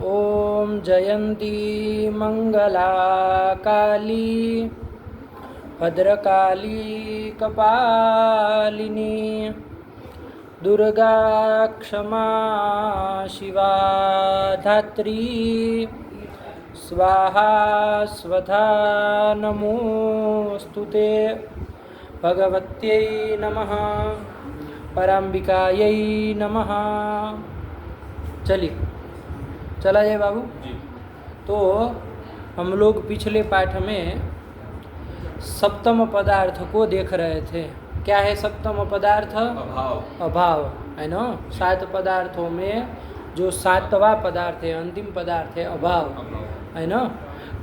ॐ जयन्ती मंगला काली भद्रकाली कपालिनी दुर्गा क्षमा शिवा धात्री स्वाहा स्वधा नमोस्तुते भगवत्यै नमः पराम्बिकायै नमः। चलिए चला जाए बाबू। तो हम लोग पिछले पाठ में सप्तम पदार्थ को देख रहे थे। क्या है सप्तम पदार्थ? अभाव है ना। 7 पदार्थों में जो 7वां पदार्थ है, अंतिम पदार्थ है अभाव, है ना।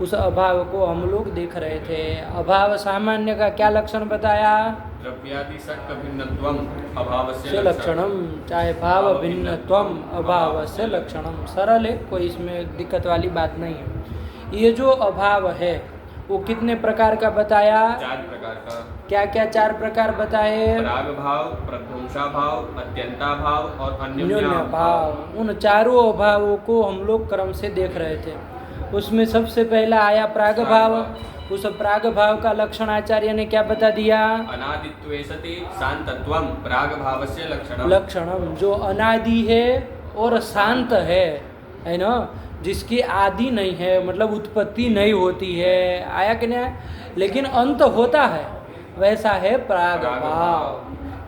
उस अभाव को हम लोग देख रहे थे। अभाव सामान्य का क्या लक्षण बताया? द्रव्यादि षट्क भिन्नत्वम् अभावस्य लक्षणम, चाहे भाव भिन्नत्वम अभावस्य लक्षणम। सरल है, कोई इसमें दिक्कत वाली बात नहीं है। ये जो अभाव है वो कितने प्रकार का बताया? 4 प्रकार का। क्या क्या 4 प्रकार बताए? प्राग भाव, प्रध्वंसा भाव, अत्यंता भाव और अन्योन्य भाव। उन चारों अभावों को हम लोग क्रम से देख रहे थे। उसमें सबसे पहला आया प्राग भाव। उस प्राग भाव का लक्षण आचार्य ने क्या बता दिया? अनादित्वे सति शांतत्वम् प्राग भावस्य लक्षणम। लक्षणम, जो अनादि है और शांत है ना, जिसकी आदि नहीं है, मतलब उत्पत्ति नहीं होती है, आया कि नहीं, लेकिन अंत होता है, वैसा है प्राग भाव।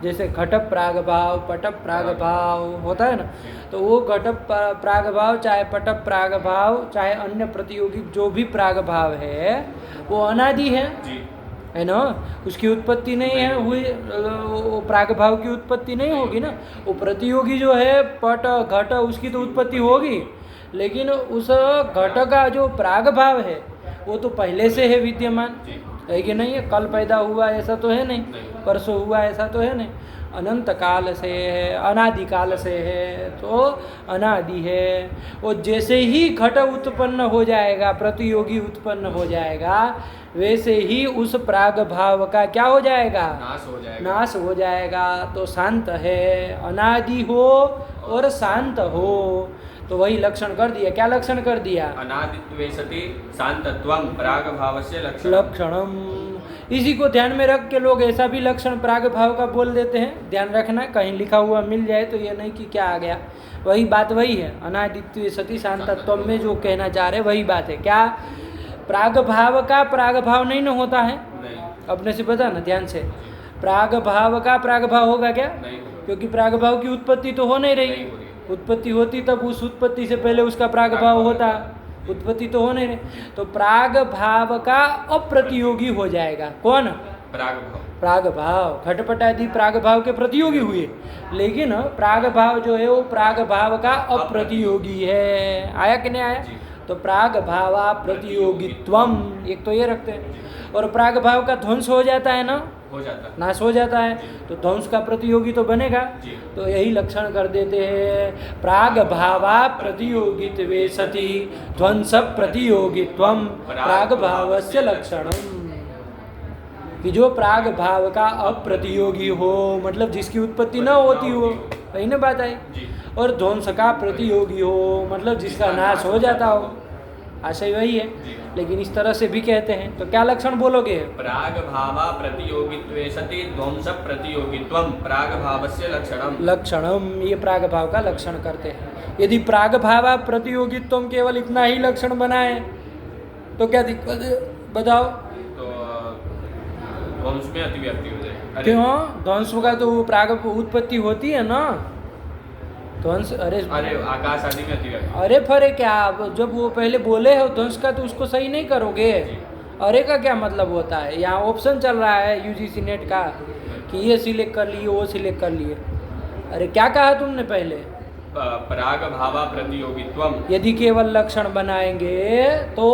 जैसे घट प्राग भाव, पट प्राग भाव होता है ना, तो वो घट प्राग भाव, चाहे पट प्राग भाव, चाहे अन्य प्रतियोगी जो भी प्राग भाव है वो अनादि है ना। उसकी उत्पत्ति नहीं है हुई, वो प्राग भाव की उत्पत्ति नहीं होगी ना। वो प्रतियोगी जो है पट घट, उसकी तो उत्पत्ति होगी, लेकिन उस घट का जो प्राग भाव है वो तो पहले से है विद्यमान, है कि नहीं है। कल पैदा हुआ ऐसा तो है नहीं, परसों हुआ ऐसा तो है नहीं, अनंत काल से है, अनादि काल से है, तो अनादि है। और जैसे ही घट उत्पन्न हो जाएगा, प्रतियोगी उत्पन्न हो जाएगा, वैसे ही उस प्राग भाव का क्या हो जाएगा? नाश हो जाएगा। तो शांत है, अनादि हो और शांत हो, तो वही लक्षण कर दिया। क्या लक्षण कर दिया? अनादित्वे सति शांतत्वम् प्राग भावस्य लक्षणम। इसी को ध्यान में रख के लोग ऐसा भी लक्षण प्राग भाव का बोल देते हैं। ध्यान रखना, कहीं लिखा हुआ मिल जाए तो ये नहीं कि क्या आ गया। वही बात वही है, अनादित्वे सति शांतत्व में जो कहना चाह रहे वही बात है। क्या प्राग भाव का प्राग भाव नहीं न होता है? अपने से पता ना, ध्यान से। प्राग भाव का प्राग भाव होगा क्या? क्योंकि प्राग भाव की उत्पत्ति तो हो नहीं रही। उत्पत्ति होती तब उस उत्पत्ति से पहले उसका प्राग भाव होता, उत्पत्ति तो हो नहीं रही। तो प्राग भाव का अप्रतियोगी हो जाएगा। कौन? प्राग भाव। घटपट आदि प्राग भाव के प्रतियोगी हुए, लेकिन प्राग भाव जो है वो प्राग भाव का अप्रतियोगी है। आया कि नहीं आया? तो प्राग भावा प्रतियोगित्वम, एक तो ये रखते हैं। और प्राग भाव का ध्वंस हो जाता है ना, नाश हो जाता है, तो ध्वंस का प्रतियोगी तो बनेगा। तो यही लक्षण कर देते हैं, प्राग भावा प्रतियोगित्वे सति ध्वंस प्रतियोगित्वम प्राग भावस्य लक्षणम। कि जो प्राग भाव का अप्रतियोगी हो, मतलब जिसकी उत्पत्ति न होती हो, वही ना बात आई। और ध्वंस का प्रतियोगी हो, मतलब जिसका नाश हो जाता हो, आशय वही है, लेकिन इस तरह से भी कहते हैं। तो क्या लक्षण बोलोगे? प्राग भावा प्रतियोगित्वे सति ध्वंस प्रतियोगित्वम प्राग भावस्य लक्षणम। लक्षणम, ये प्राग भाव का लक्षण करते हैं। यदि प्राग भावा प्रतियोगित्वम केवल इतना ही लक्षण बनाए तो क्या दिक्कत है बताओ? तो ध्वंस में अतिव्याप्ति हो जाएगी। क्यों? ध्वंस का तो प्राग उत्पत्ति होती है ना। ध्वंस, अरे आकाश आदि में अतिव्याप्ति। अरे फरे क्या, जब वो पहले बोले हो ध्वंस का तो उसको सही नहीं करोगे? अरे का क्या मतलब होता है? यहाँ ऑप्शन चल रहा है यूजीसी नेट का कि ये सिलेक्ट कर लिए, वो सिलेक्ट कर लिए। अरे क्या कहा तुमने पहले? प्राग भावा प्रतियोगित्वम। यदि केवल लक्षण बनाएंगे तो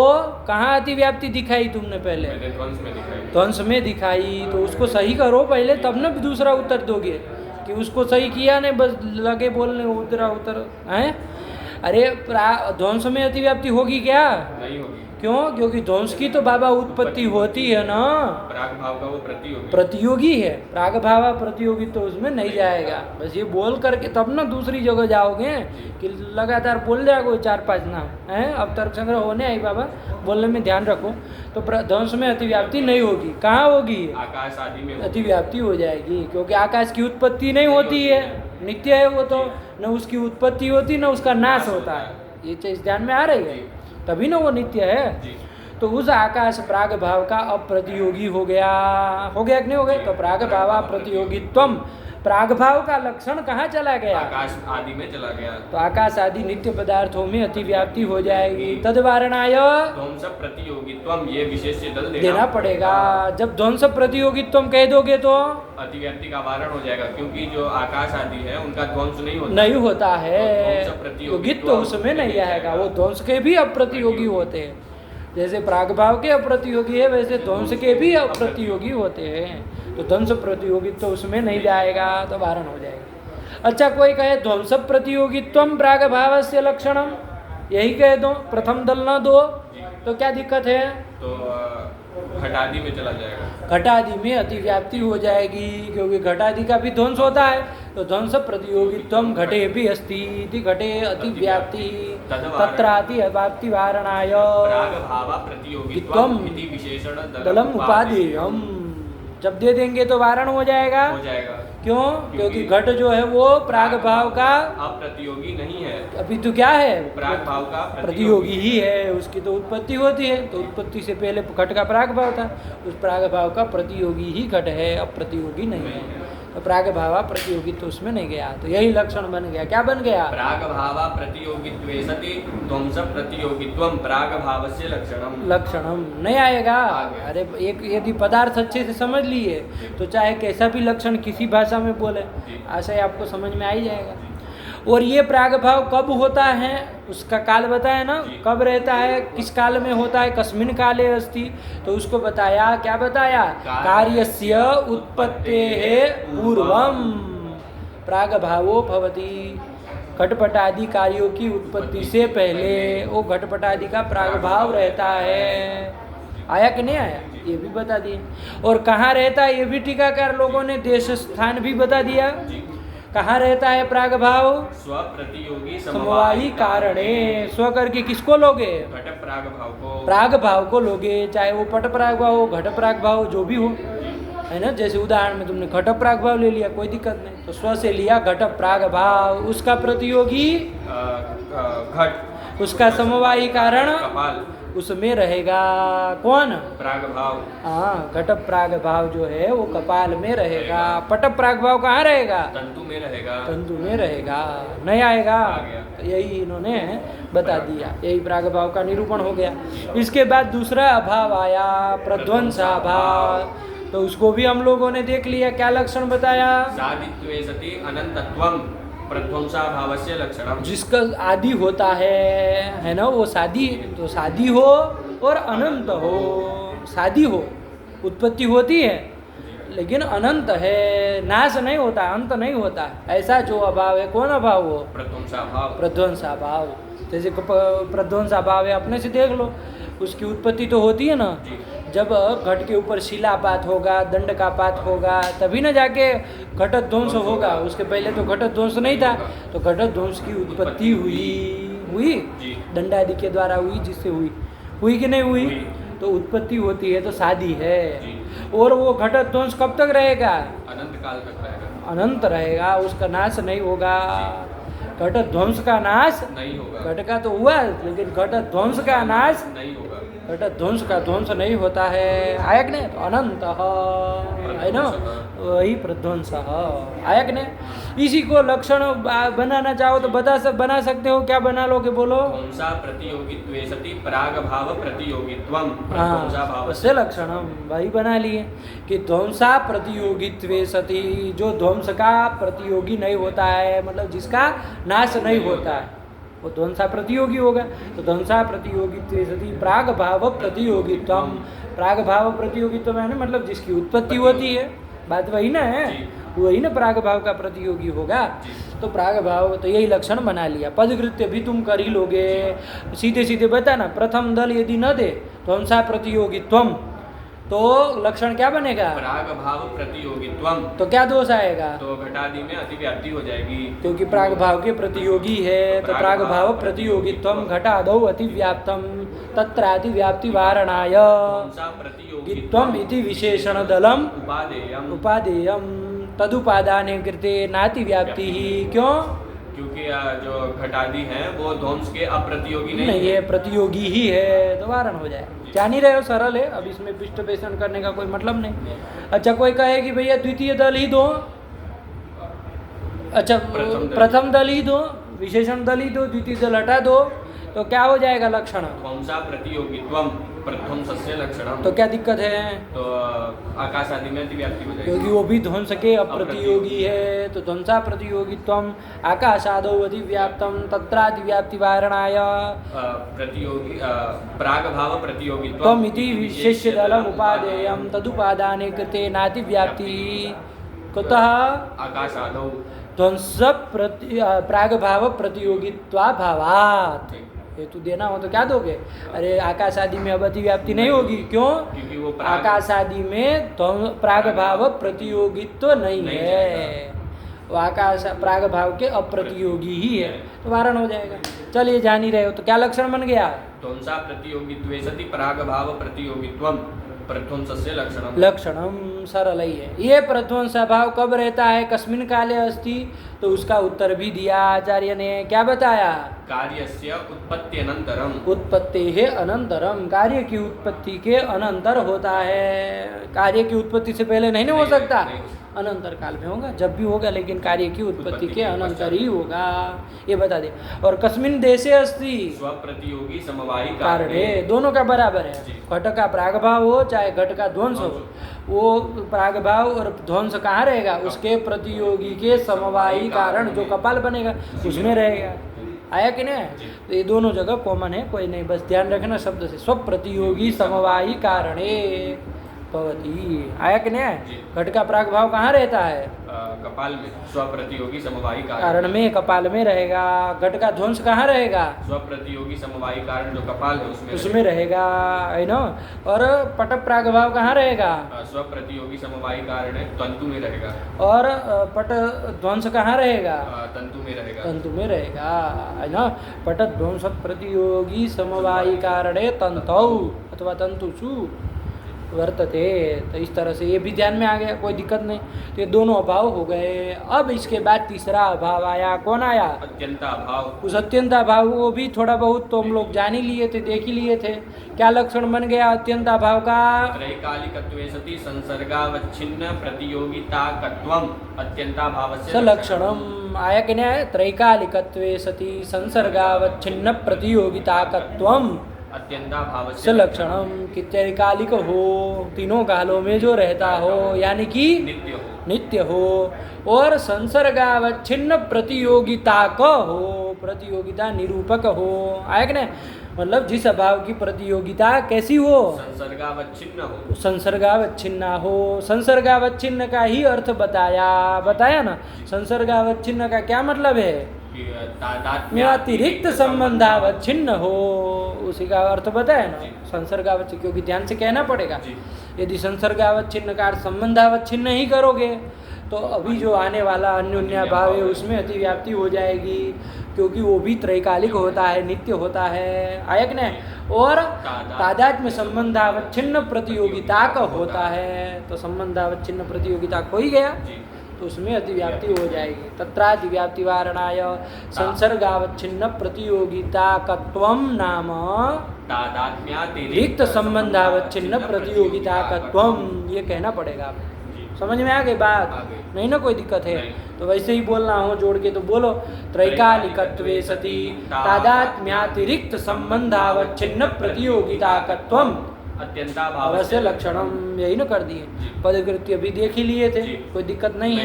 कहाँ अतिव्याप्ति दिखाई तुमने? पहले ध्वंस में दिखाई। ध्वंस में दिखाई, तो उसको सही करो पहले, तब ना दूसरा उत्तर दोगे। कि उसको सही किया नहीं, बस लगे बोलने उतरा उतर हैं। अरे ध्वंस में अतिव्याप्ति होगी क्या? नहीं होगी। क्यों? क्योंकि ध्वंस की तो बाबा उत्पत्ति होती है ना, प्राग भाव का वो प्रतियोगी प्रतियोगी है। प्राग भाव प्रतियोगी तो उसमें नहीं जाएगा। बस ये बोल करके तब ना दूसरी जगह जाओगे कि लगातार बोल जाओगे 4-5 नाम हैं। अब तर्क संग्रह होने आई बाबा, बोलने में ध्यान रखो। तो ध्वंस में अतिव्याप्ति नहीं होगी। कहाँ होगी? आकाश आदि में अतिव्याप्ति हो जाएगी, क्योंकि आकाश की उत्पत्ति नहीं होती है, नित्य है वो, तो न उसकी उत्पत्ति होती न उसका नाश होता है। ये चीज ध्यान में आ रही है, तभी ना वो नित्य है। तो उस आकाश प्राग भाव का अप्रतियोगी हो गया कि नहीं हो गया? तो प्राग भाव प्रतियोगित्वम, प्राग भाव का लक्षण कहाँ चला गया? आकाश आदि में चला गया। तो आकाश आदि नित्य पदार्थों में अतिव्याप्ति हो जाएगी। तद्वारणाय ध्वंस प्रतियोगित्वम, ये विशेष दल देना पड़ेगा। जब ध्वंस प्रतियोगित्वम कह दोगे तो अतिव्याप्ति का वारण हो जाएगा, क्योंकि जो आकाश आदि है उनका ध्वंस नहीं होता है। ध्वंस प्रतियोगित्व तो उसमें नहीं आएगा, वो ध्वंस के भी अप्रतियोगी होते हैं। जैसे प्राग भाव के अप्रतियोगी है, वैसे ध्वंस के भी अप्रतियोगी होते हैं। तो ध्वंस प्रतियोगित्व तो उसमें नहीं जाएगा, तो वारण हो जाएगा। अच्छा, कोई कहे ध्वंस प्रतियोगित्वम प्राग भाव से लक्षणम, यही कह दो, प्रथम दल न दो, तो क्या दिक्कत है? तो घटादि में चला जाएगा। घटादि में अतिव्याप्ति हो जाएगी, क्योंकि घटादि का भी ध्वंस होता है। तो ध्वंस प्रतियोगित्वम घटे भी अस्ति इति घटे अतिव्याप्ति तत्राति अव्याप्ति वारणाय प्राग भाव प्रतियोगित्वम इति विशेषण दलम उपादेयम। जब दे देंगे तो वारण हो जाएगा। क्यों? क्योंकि घट जो है वो प्राग भाव का अप्रतियोगी नहीं है, अभी तो क्या है? प्राग भाव का प्रतियोगी ही है। उसकी तो उत्पत्ति होती है, तो उत्पत्ति से पहले घट का प्राग भाव था। उस प्राग भाव का प्रतियोगी ही घट है, अप्रतियोगी नहीं है। तो प्राग भाव प्रतियोगी तो उसमें नहीं गया। तो यही लक्षण बन गया। क्या बन गया? प्राग भाव प्रतियोगित्वे सति ध्वंस प्रतियोगित्वम प्राग भावस्य लक्षणम नहीं आएगा। अरे एक यदि पदार्थ अच्छे से समझ लिए तो चाहे कैसा भी लक्षण किसी भाषा में बोले, आशय आपको समझ में आ ही जाएगा। और ये प्राग भाव कब होता है उसका काल बताया ना, कब रहता है, किस काल में होता है, कस्मिन काले अस्ति, तो उसको बताया। क्या बताया? कार्यस्य उत्पत्तेः पूर्वम प्राग भावो भवति। घटपट आदि कार्यों की उत्पत्ति से पहले वो घटपट आदि का प्राग भाव रहता है। आया कि नहीं आया? ये भी बता दिए। और कहाँ रहता है ये भी टीकाकार लोगों ने देश स्थान भी बता दिया। कहाँ रहता है प्राग भाव? स्व प्रतियोगी समवायी कारणे। स्व करके किसको लोगे? घट प्राग भाव को। प्राग भाव को लोगे, चाहे वो पट प्राग भाव हो, घट प्राग भाव जो भी हो, है ना। जैसे उदाहरण में तुमने घट प्राग भाव ले लिया, कोई दिक्कत नहीं। तो स्व से लिया घट प्राग भाव, उसका प्रतियोगी घट, उसका समवायी कारण कपाल, उसमें रहेगा कौन? प्राग भाव। हाँ, घट प्राग भाव जो है वो कपाल में रहेगा। पट प्राग भाव कहाँ रहेगा? तंतु में रहेगा। तंतु में रहेगा, नहीं आएगा। आ गया। तो यही इन्होंने बता दिया, यही प्राग भाव का निरूपण हो गया। इसके बाद दूसरा अभाव आया, प्रध्वंस अभाव। तो उसको भी हम लोगों ने देख लिया। क्या लक्षण बताया? सादित्वे सति अनंतत्वम प्रध्वंसाभावस्य लक्षणम। जिसका आदि होता है ना, वो शादी, तो शादी हो और अनंत हो। शादी हो, उत्पत्ति होती है लेकिन अनंत है, नाश नहीं होता, अंत नहीं होता। ऐसा जो अभाव है, कौन अभाव हो? प्रध्वंसाभाव। प्रध्वंसाभाव। जैसे प्रध्वंसाभाव है, अपने से देख लो, उसकी उत्पत्ति तो होती है ना। जब घट के ऊपर शिलापात होगा, दंड का पात होगा, तभी ना जाके घट ध्वंस होगा। उसके पहले तो घट ध्वंस नहीं था। तो घट ध्वंस की उत्पत्ति हुई दंडादि के द्वारा हुई, जिससे हुई कि नहीं हुई? तो उत्पत्ति होती है तो शादी है। और वो घट ध्वंस कब तक रहेगा? अनंत काल तक रहेगा। अनंत रहेगा, उसका नाश नहीं होगा। घट ध्वंस का नाश नहीं होगा। घट का तो हुआ, लेकिन घट ध्वंस का नाश नहीं होगा। घट ध्वंस का ध्वंस नहीं होता है। आया कि नहीं? तो अनंत है ना, वही प्रध्वंस आया कि नहीं? इसी को लक्षण बनाना चाहो तो बना सकते हो। क्या बना लोगे? बोलो। ध्वंसा प्रतियोगित्वे सति प्राग भाव प्रतियोगित्वम हाँ, उससे लक्षणम वही बना लिए कि ध्वंसा प्रतियोगित्वे सति, जो ध्वंस का प्रतियोगी नहीं होता है, मतलब जिसका नाश नहीं होता है, वो ध्वंसा प्रतियोगी होगा। तो ध्वंसा प्रतियोगित्वे सति प्राग भाव प्रतियोगित्वम। प्राग भाव प्रतियोगित्व है ना, मतलब जिसकी उत्पत्ति होती है, बात वही ना है। वही ना प्राग भाव का प्रतियोगी होगा। तो प्राग भाव तो यही लक्षण बना लिया। पदकृत्य भी तुम कर ही लोगे, सीधे सीधे बता ना। प्रथम दल यदि न दे तो हमसा प्रतियोगित्वम, तो लक्षण क्या बनेगा? प्राग भाव प्रतियोगित्वम। तो क्या दोष आएगा? तो घटादि में अतिव्याप्ति हो जाएगी, क्योंकि प्राग भाव के प्रतियोगी है। तो प्राग भाव प्रतियोगित्वम घटादौ अतिव्याप्तम तत्रादि व्याप्ति वारणाय गित्वम इति विशेषण दलम उपादेयम। उपादेयम तदुपादाने कृते नाति व्याप्ति ही। क्यों? क्योंकि जो घटादि है वो ध्वंस के अप्रतियोगी नहीं है, प्रतियोगी ही है, तो वारण हो जाए। जान ही रहे हो, सरल है। अब इसमें पृष्ठ पेषण करने का कोई मतलब नहीं। अच्छा, कोई कहे कि भैया द्वितीय दल ही दो, अच्छा प्रथम दल ही दो, विशेषण दल ही दो, द्वितीय दल हटा दो, तो क्या हो जाएगा लक्षण? ध्वंसा प्रतियोगित्वम प्रध्वंसस्य लक्षणम। तो क्या दिक्कत है? तो आकाश आदि में अतिव्याप्ति हो जाएगी, क्योंकि वो भी ध्वंस के अप्रतियोगी है। तो ध्वंसा प्रतियोगित्वम आकाशादौ अतिव्याप्तम तत्रादिव्याप्ति वारणाय प्रतियोगी प्राग भाव प्रतियोगित्वम त्वम इति विशेष्य दलम उपादेयम तदुपादाने कृते नाति व्याप्ति कुतः आकाशादौ ध्वंस प्राग भाव प्रतियोगित्वाभावात्। हेतु देना हो तो क्या दोगे? अरे आकाश आदि में अब अतिव्याप्ति नहीं होगी। क्यों? क्योंकि वो आकाश आदि में प्राग भाव प्रतियोगित्व नहीं है, वो आकाश प्राग भाव के अप्रतियोगी ही है, तो वारण हो जाएगा। चलिए, जान ही रहे हो, तो क्या लक्षण बन गया? ध्वंसा प्रतियोगित्वे सति प्राग भाव प्रतियोगित्वम प्रध्वंसस्य लक्षणम। लक्षणम सरल ही है। ये प्रध्वंस भाव कब रहता है, कस्मिन काले अस्ति? तो उसका उत्तर भी दिया आचार्य ने। क्या बताया? कार्यस्य उत्पत्ति अनंतरम। उत्पत्ति है अनंतरम, कार्य की उत्पत्ति के अनंतर होता है। कार्य की उत्पत्ति से पहले नहीं ना हो सकता, अनंतर काल में होगा, जब भी होगा, लेकिन कार्य की उत्पत्ति के अनंतर ही होगा, ये बता दे। और कस्मिन देशे अस्ति? स्वप्रतियोगी समवायी कारणे, दोनों का बराबर है। घट का प्रागभाव हो चाहे घट का ध्वंस हो, वो प्रागभाव और ध्वंस कहाँ रहेगा? उसके प्रतियोगी के समवायी कारण जो कपाल बनेगा उसमें रहेगा। आया कि नहीं? तो ये दोनों जगह कॉमन है, कोई नहीं, बस ध्यान रखना शब्द से। स्वप्रतियोगी समवायी कारणे भवति। आया कि नहीं? घट का प्राग भाव कहाँ रहता है? कपाल में। स्वप्रतियोगी समवायी कारण में, कपाल में रहेगा। घट का ध्वंस कहाँ रहेगा? स्वप्रतियोगी समवायी कारण जो कपाल है उसमें रहेगा, है ना। और पट प्राग भाव कहाँ रहेगा? स्वप्रतियोगी समवायी कारण तंतु में रहेगा। और पट ध्वंस कहाँ रहेगा? तंतु में रहेगा। तंतु में रहेगा, है ना। पट ध्वंस प्रतियोगी समवायी कारणे तंतौ अथवा तंतुषु वर्तते। तो इस तरह से ये भी ध्यान में आ गया, कोई दिक्कत नहीं। तो ये दोनों अभाव हो गए। अब इसके बाद तीसरा अभाव आया। कौन आया? अत्यंत अभाव। उस अत्यंत अभाव को भी थोड़ा बहुत तो हम लोग जान ही लिए थे, देख ही लिए थे। क्या लक्षण बन गया अत्यंत अभाव का? त्रैकालिकत्वे सति संसर्गावच्छिन्न प्रतियोगिताकत्वम अत्यंताभावस्य लक्षणम। आया कि नहीं? त्रैकालिकत्वे सति संसर्गावच्छिन्न प्रतियोगिताकत्वम अत्यंताभावस्य लक्षणम। कि त्रैकालिक हो, तीनों कालों में जो रहता हो, यानी कि नित्य हो, और संसर्गावच्छिन्न प्रतियोगिता का हो, प्रतियोगिता निरूपक हो। आया कि नहीं? मतलब जिस अभाव की प्रतियोगिता कैसी हो? संसर्गावच्छिन्न हो। संसर्गावच्छिन्न हो। संसर्गावच्छिन्न का ही अर्थ बताया ना। संसर्गावच्छिन्न का क्या मतलब है? अतिरिक्त संबंधावच्छिन्न हो, उसी का अर्थ बताया ना, संसर्गावच्छिन्न। क्योंकि ध्यान से कहना पड़ेगा। यदि संसर्गावच्छिन्न का अर्थ संबंधावच्छिन्न नहीं करोगे तो अभी जो आने वाला अन्योन्या भाव है उसमें अतिव्याप्ति हो जाएगी, क्योंकि वो भी त्रैकालिक होता है, नित्य होता है। आया कि नहीं? और तादात्म्य संबंधावच्छिन्न प्रतियोगिता का होता है, तो संबंधावच्छिन्न प्रतियोगिता खो ही गया, तो उसमें अतिव्याप्ति हो जाएगी। तत्रादिव्याप्ति वारणाय संसर्गावच्छिन्न प्रतियोगिता कत्वम नाम तादात्म्यातिरिक्त संबंधावच्छिन्न प्रतियोगिता कत्वम, ये कहना पड़ेगा आपको। समझ में आ गई बात? नहीं ना, कोई दिक्कत है? तो वैसे ही बोलना हो जोड़ के तो बोलो। त्रैकालिकत्वे सति तादात्म्यातिरिक्त संबंधावच्छिन्न प्रतियोगिता कत्वम अत्यंताभावस्य लक्षणम, यही ना कर दिए। पदकृत्य भी देख ही लिए थे, कोई दिक्कत नहीं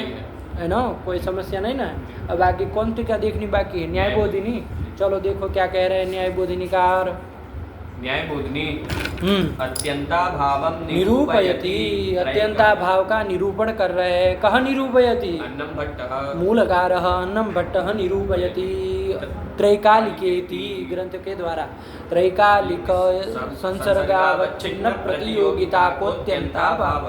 है ना, कोई समस्या नहीं ना। अब आगे कौन सी क्या देखनी बाकी है? न्यायबोधिनी। चलो देखो क्या कह रहे हैं न्यायबोधिनीकार। न्यायबोधनी हम्म अत्यंताभावम निरूपयति, अत्यंता भाव का निरूपण कर रहे हैं। कह निरूपयति, अन्नम भट्टः मूलकारः अन्नम भट्टः निरूपयति त्रैकालिकेति ग्रंथ के द्वारा। त्रैकालिक संसर्गावच्छिन्न प्रतियोगिता को अत्यंता भाव,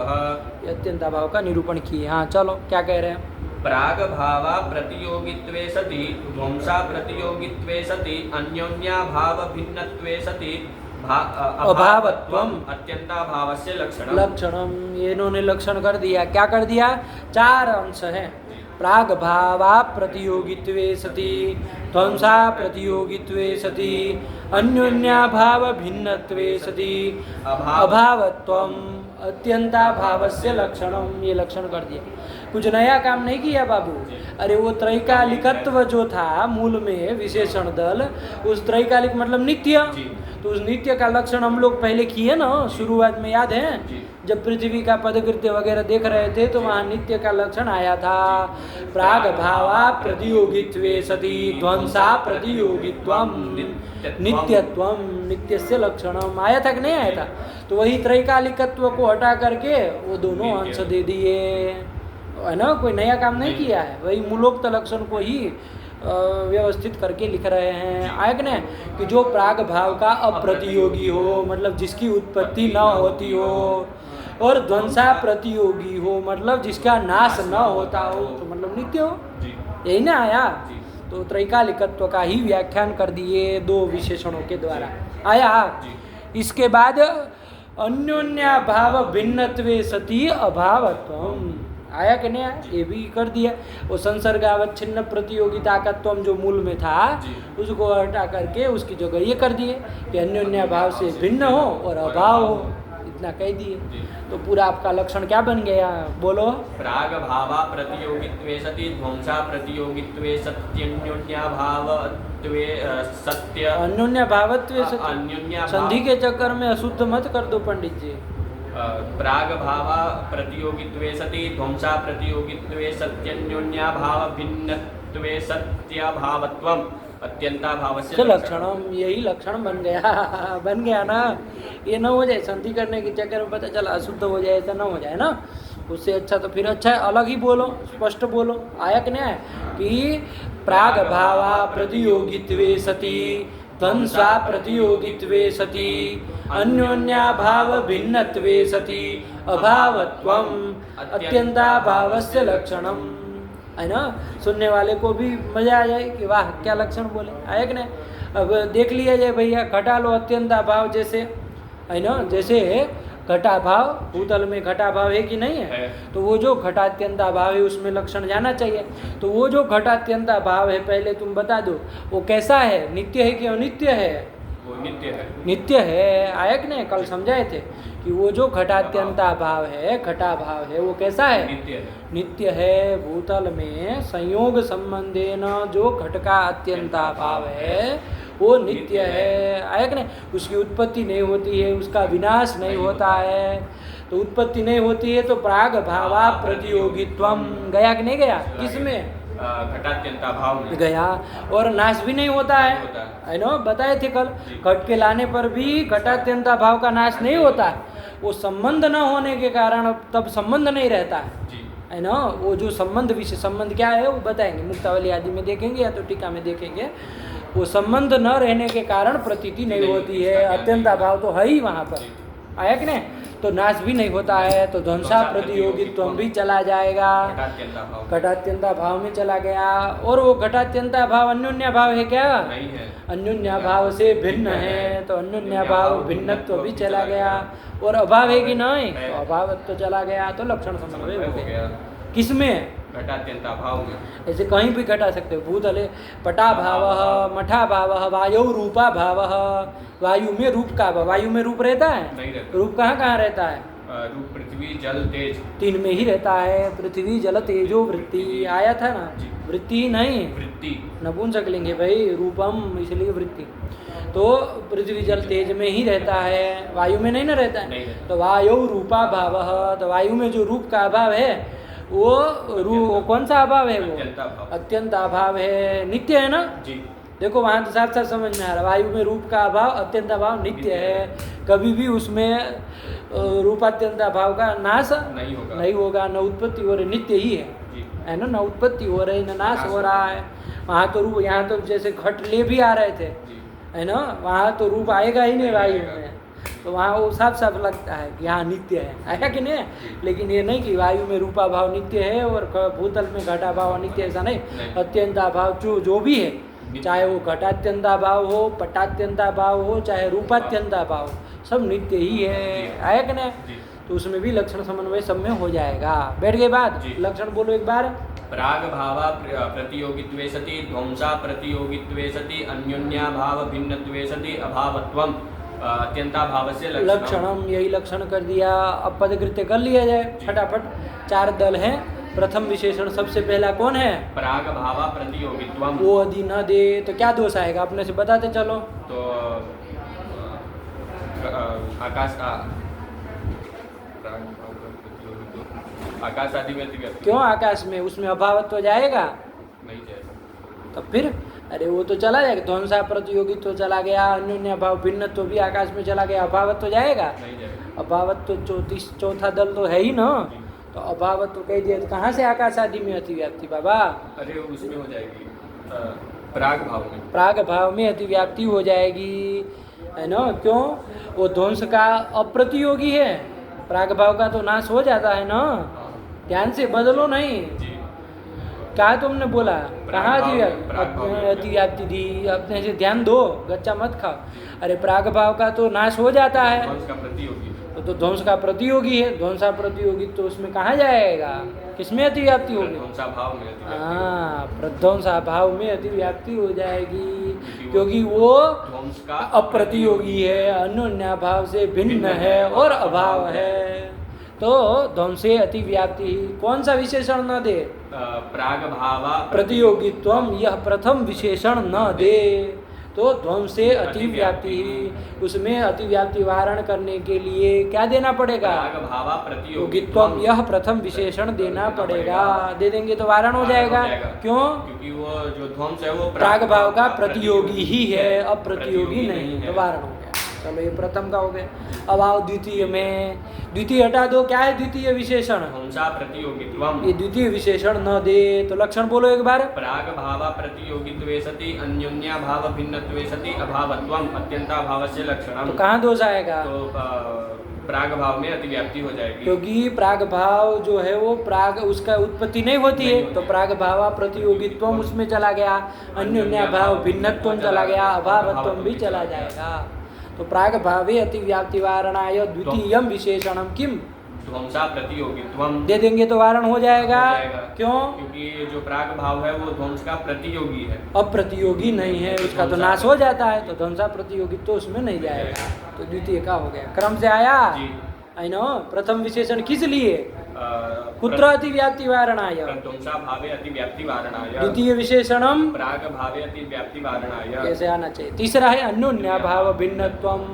अत्यंता भाव का निरूपण किए। हाँ चलो क्या कह रहे हैं। प्राग भावा प्रतियोगित्वे सति ध्वंसा प्रतियोगित्वे सति अन्योन्याभाव भिन्नत्वे सति अभावत्वम अत्यंताभावस्य लक्षणम। लक्षणम, ये इन्होंने लक्षण कर दिया। क्या कर दिया? 4 अंश है। प्राग भावा प्रतियोगित्वे सति ध्वंसा प्रतियोगित्वे सति अन्योन्याभाव भिन्नत्वे सति अभावत्वम अत्यंताभावस्य लक्षणम, ये लक्षण कर दिया। कुछ नया काम नहीं किया बाबू। अरे वो त्रैकालिकत्व जो था मूल में विशेषण दल, उस त्रैकालिक मतलब नित्य, तो उस नित्य का लक्षण हम लोग पहले किए ना शुरुआत में, याद है? जब पृथ्वी का पदकृत्य वगैरह देख रहे थे तो वहाँ नित्य का लक्षण आया था। प्राग भावा प्रतियोगित्वे सति ध्वंसा प्रतियोगित्वम नित्यत्वम नित्यस्य लक्षणम, आया था कि नहीं आया था? तो वही त्रैकालिकत्व को हटा करके वो दोनों अंश दे दिए, है ना? कोई नया काम नहीं किया है, वही मूलोक्त लक्षण को ही व्यवस्थित करके लिख रहे हैं। आया कि नहीं? कि जो प्राग भाव का अप्रतियोगी हो, मतलब जिसकी उत्पत्ति न होती हो, और ध्वंसा प्रतियोगी हो, मतलब जिसका नाश न होता हो, तो मतलब नित्य हो, यही ना आया? तो त्रैकालिकत्व का ही व्याख्यान कर दिए 2 विशेषणों के द्वारा। आया? इसके बाद अन्योन्याभाव भिन्नत्वे सति अभावत्वम, आया कि नहीं आया? ये भी कर दिया। वो संसर्गावच्छिन्न प्रतियोगिता का त्वम जो मूल में था उसको हटा करके उसकी जगह ये कर दिए कि अन्योन्या भाव से भिन्न हो और अभाव हो, इतना कह दिए। तो पूरा आपका लक्षण क्या बन गया? बोलो। प्राग भावा प्रतियोगित्वे सति ध्वंसा प्रतियोगित्वे सत्यन्योन्याभावत्वे सत्य अन्योन्या भावत्वे सत्य, अन्योन्या संधि के चक्कर में अशुद्ध मत कर दो पंडित जी। प्राग भावा प्रतियोगित्वे सति ध्वंसा प्रतियोगित्वे सत्यन्योन्याभाव भिन्नत्वे सत्याभावत्वम अत्यंताभावस्य लक्षणम, यही लक्षण बन गया। बन गया ना? ये न हो जाए संधि करने के चक्कर में पता चला अशुद्ध हो जाए, तो न हो जाए ना, उससे अच्छा तो फिर अच्छा है अलग ही बोलो, स्पष्ट बोलो। आया कि नहीं आया? कि प्राग भावा प्रतियोगित्वे सति ध्वंसा प्रतियोगित्वे सति अन्योन्याभाव भिन्नत्वे सति अभावत्वम अत्यंताभावस्य लक्षणम, है ना? सुनने वाले को भी मजा आ जाए कि वाह क्या लक्षण बोले। आया कि नहीं? अब देख लिया जाए भैया, घटा लो अत्यंताभाव जैसे, है ना? जैसे घटा भाव, भूतल में घटा भाव है कि नहीं है? तो वो जो घटात्यंता भाव है उसमें लक्षण जाना चाहिए। तो वो जो घटात्यंता भाव है पहले तुम बता दो वो कैसा है, नित्य है कि अनित्य है? वो नित्य है। नित्य है। आया कि नहीं? कल समझाए थे कि वो जो घटात्यंता भाव है, घटा भाव है, वो कैसा है? नित्य है। नित्य है। भूतल में संयोग संबंधेन जो घट का अत्यंता भाव है वो नित्य है। आया कि नहीं? उसकी उत्पत्ति नहीं होती है, उसका विनाश नहीं होता है। तो उत्पत्ति नहीं होती है तो प्राग भावा प्रतियोगित्वम गया कि नहीं गया? किसमें? घटात्यंता भाव में गया। और नाश भी नहीं होता है, है ना? बताए थे कल, घट के लाने पर भी घटात्यंता भाव का नाश नहीं होता है। वो संबंध न होने के कारण तब संबंध नहीं रहता है ना? वो जो संबंध, विषय संबंध क्या है वो बताएंगे, मुक्तावली आदि में देखेंगे या तो टीका में देखेंगे। वो संबंध न रहने के कारण प्रतीति नहीं होती है, अत्यंता भाव तो है ही वहाँ पर। आया कि नहीं? तो नाश भी नहीं होता है, तो ध्वंसा प्रतियोगित्व भी चला जाएगा, घटात्यंता भाव में चला गया। और वो घटात्यंता भाव अन्योन्या भाव है क्या? नहीं है। अन्योन्या भाव से भिन्न है, तो अन्योन्या भाव भिन्नत्व भी चला गया। और अभाव है कि नहीं? तो अभावत्व चला गया, तो लक्षण समन्वय हो गया। किसमें? घटात्यंता भाव में। ऐसे कहीं भी घटा सकते हो। भूतले पटा भाव, मठा भाव, वायु रूपा भाव। वायु में रूप का भाव, वायु में रूप रहता है? नहीं रहता। रूप कहाँ कहाँ रहता है? रूप पृथ्वी जल तेज 3 में ही रहता है। पृथ्वी जल तेजो वृत्ति आया था ना? वृत्ति नहीं, वृत्ति नपुंसक लिंग है भाई, रूपम इसलिए वृत्ति। तो पृथ्वी जल तेज में ही रहता है, वायु में नहीं ना रहता है। तो वायु रूपा भाव, तो वायु में जो रूप का अभाव है वो कौन सा अभाव है? वो अत्यंत अभाव है। नित्य है ना? जी। देखो वहाँ तो साफ साफ समझ में आ रहा, वायु में रूप का अभाव, अत्यंत अभाव नित्य है, कभी भी उसमें रूपात्यंत अभाव का नाश नहीं होगा, न उत्पत्ति हो रही, नित्य ही है ना, न उत्पत्ति हो रही न नाश हो रहा है। वहाँ तो रूप, यहाँ तो जैसे घट ले भी आ रहे थे, है ना, वहाँ तो रूप आएगा ही नहीं वायु में, तो वहाँ वो साफ साफ लगता है कि यहाँ नित्य है कि नहीं? लेकिन ये नहीं कि वायु में रूपाभाव नित्य है और भूतल में घटाभाव अनित्य, ऐसा नहीं। अत्यंताभाव जो भी है, चाहे वो घटात्यंताभाव हो, पटात्यंताभाव हो, चाहे रूपात्यंताभाव, सब नित्य ही है कि नहीं? तो उसमें भी लक्षण समन्वय सब में हो जाएगा। बैठ गए बात? लक्षण बोलो एक बार। प्राग भावा प्रतियोगित्वे सति ध्वंसा प्रतियोगित्वे सति अन्योन्याभाव भिन्नत्वे सति अभावत्वम अत्यंताभावस्य लक्षणम, यही लक्षण कर दिया। अब पदकृत्य कर लिया जाए फटाफट। 4 दल हैं। प्रथम विशेषण सबसे पहला कौन है? प्राग भावा प्रतियोगित्वम। वो यदि न दे तो क्या दोष आएगा अपने से बताते चलो। तो आकाश आदि में क्यों आकाश में? उसमें अभावत्व जाएगा? नहीं जाएगा। तो फिर अरे वो तो चला जाएगा। ध्वंसा प्रतियोगित्व तो चला गया, अन्योन्य भाव भिन्न तो भी आकाश में चला गया, अभावत्व जाएगा? नहीं जाएगा। अभावत्व चौथा दल तो है ही ना, तो अभावत्व कह दिया तो कहाँ से आकाश आदि में अतिव्याप्ति बाबा? अरे उसमें हो जाएगी प्राग भाव में। प्राग भाव में अतिव्याप्ति हो जाएगी, है ना? क्यों? वो ध्वंस का अप्रतियोगी है, प्राग भाव का तो नाश हो जाता है ना। ध्यान से बदलो नहीं। क्या तुमने बोला? कहाँ अतिव्याप्ति दी? अपने से ध्यान दो, गच्चा मत खाओ। अरे प्राग भाव का तो नाश हो जाता है, तो ध्वंस का प्रतियोगी है। ध्वंसा प्रतियोगी तो उसमें कहाँ जाएगा? किसमें अतिव्याप्ति होगी? हाँ, प्रध्वंसा भाव में अतिव्याप्ति हो जाएगी, क्योंकि वो ध्वंस का अप्रतियोगी है, अन्योन्या भाव से भिन्न है और अभाव है। तो ध्वंसे अतिव्याप्ति। कौन सा विशेषण न दे? प्राग भावा प्रतियोगित्वम, यह प्रथम विशेषण न दे। तो ध्वंसे अतिव्याप्ति, उसमें अतिव्याप्ति वारण करने के लिए क्या देना पड़ेगा? प्राग भावा प्रतियोगित्वम, यह प्रथम विशेषण देना पड़ेगा। दे देंगे तो वारण हो जाएगा। क्यों? क्योंकि वो जो ध्वंस है वो प्राग भाव का प्रतियोगी ही है, अप्रतियोगी नहीं, तो वारण हो गया। चलो ये प्रथम का हो गया। अब आओ द्वितीय में। द्वितीय हटा दो, क्या है द्वितीय विशेषण? ध्वंसा प्रतियोगित्वम। ये द्वितीय विशेषण न दे तो लक्षण बोलो एक बार। प्राग भावा प्रतियोगित्वे सति अन्योन्या भाव भिन्नत्वे सति अभावत्वम अत्यंताभावस्य लक्षणम। तो कहाँ दोष आएगा? तो प्राग भाव में अतिव्याप्ति हो जाएगी, क्योंकि प्राग भाव जो है वो प्राग उसका उत्पत्ति नहीं होती है, तो प्राग भावा प्रतियोगित्वम उसमें चला गया, अन्योन्या भाव भिन्नत्वम चला गया, अभावत्वम भी चला जाएगा। तो प्राग भावे अतिव्याप्ति वारणाय द्वितीयम विशेषणम किम? ध्वंसा प्रतियोगित्वम। दे देंगे तो वारण हो जाएगा। क्यों? क्योंकि जो प्राग भाव है वो ध्वंस का प्रतियोगी है, अप्रतियोगी नहीं है, उसका तो नाश हो जाता है, तो ध्वंसा प्रतियोगी तो उसमें नहीं जाएगा। तो द्वितीय का हो गया। क्रम से आया? I know. प्रथम विशेषण किस लिए? कुत्र अतिव्याप्ति वारणाय? ध्वंसा भावे अतिव्याप्ति वारणाय। द्वितीय विशेषणम प्राग भावे अतिव्याप्ति वारणाय। कैसे आना चाहिए? तीसरा है अन्योन्या भाव भिन्नत्वम।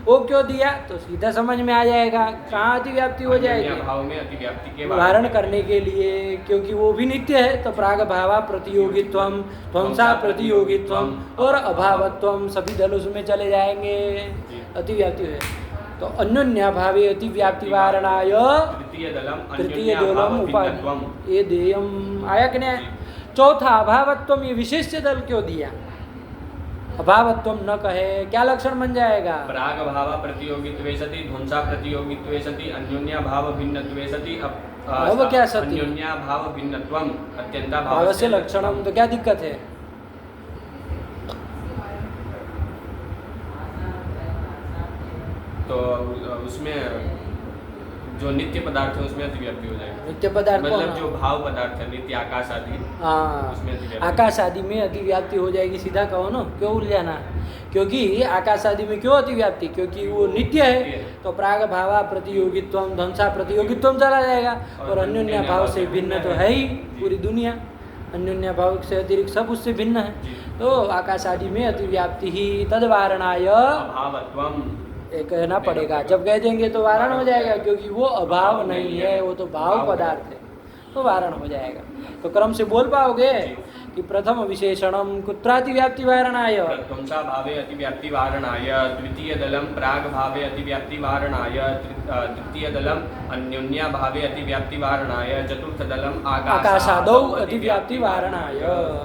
वो क्यों दिया? तो सीधा समझ में आ जाएगा कहाँ अतिव्याप्ति हो जाएगी। भाव में अतिव्याप्ति के वारण करने के लिए, क्योंकि वो भी नित्य है, तो प्राग भावा प्रतियोगित्वम, ध्वंसा प्रतियोगित्वम और अभावत्वम सभी दल उसमें चले जाएंगे, अतिव्याप्ति है। तो अन्योन्या भावे अतिव्याप्ति वारणाय तृतीय दलम उपाधि ये देयम। आया कि नहीं? चौथा अभावत्वम, ये विशेष दल क्यों दिया? अभावत्वम न कहे क्या लक्षण बन जाएगा? प्राग भावा प्रतियोगित्वे सति ध्वंसा प्रतियोगित्वे सति अन्योन्या भाव भिन्नत्वे सति अब क्या सति? अन्योन्या भाव भिन्नत्वम अत्यंता भाव से लक्षणम। तो क्या दिक्कत है? तो उसमें जो नित्य पदार्थ है उसमें अतिव्याप्ति हो जाएगी। नित्य पदार्थ मतलब जो भाव पदार्थ है, नित्य आकाश आदि, हाँ, आकाश आदि में अतिव्याप्ति हो जाएगी। सीधा कहो ना, क्यों उलझाना? क्योंकि आकाश आदि में क्यों अतिव्याप्ति? क्योंकि वो नित्य है, तो प्राग भावा प्रतियोगित्वम, ध्वंसा प्रतियोगित्वम चला जाएगा। और अन्योन्या भाव से भिन्न तो है ही पूरी दुनिया, अन्योन्या भाव से अतिरिक्त सब उससे भिन्न है। तो आकाश आदि में अतिव्याप्ति ही तद्वारणाय अभावत्वम कहना पड़ेगा। जब कह देंगे तो वारण हो जाएगा, क्योंकि वो अभाव नहीं है, वो तो भाव पदार्थ है, तो वारण हो जाएगा। तो क्रम से बोल पाओगे? कि प्रथम विशेषणं कुत्रातिव्याप्तिवारणाय प्रध्वंसाभावे अतिव्याप्तिवारणाय, द्वितीयदलं प्राग्भावे अतिव्याप्तिवारणाय, तृतीयदलम् अन्योन्याभावे अतिव्याप्तिवारणाय, चतुर्थदलम् आकाशादौ अतिव्याप्तिवारणाय।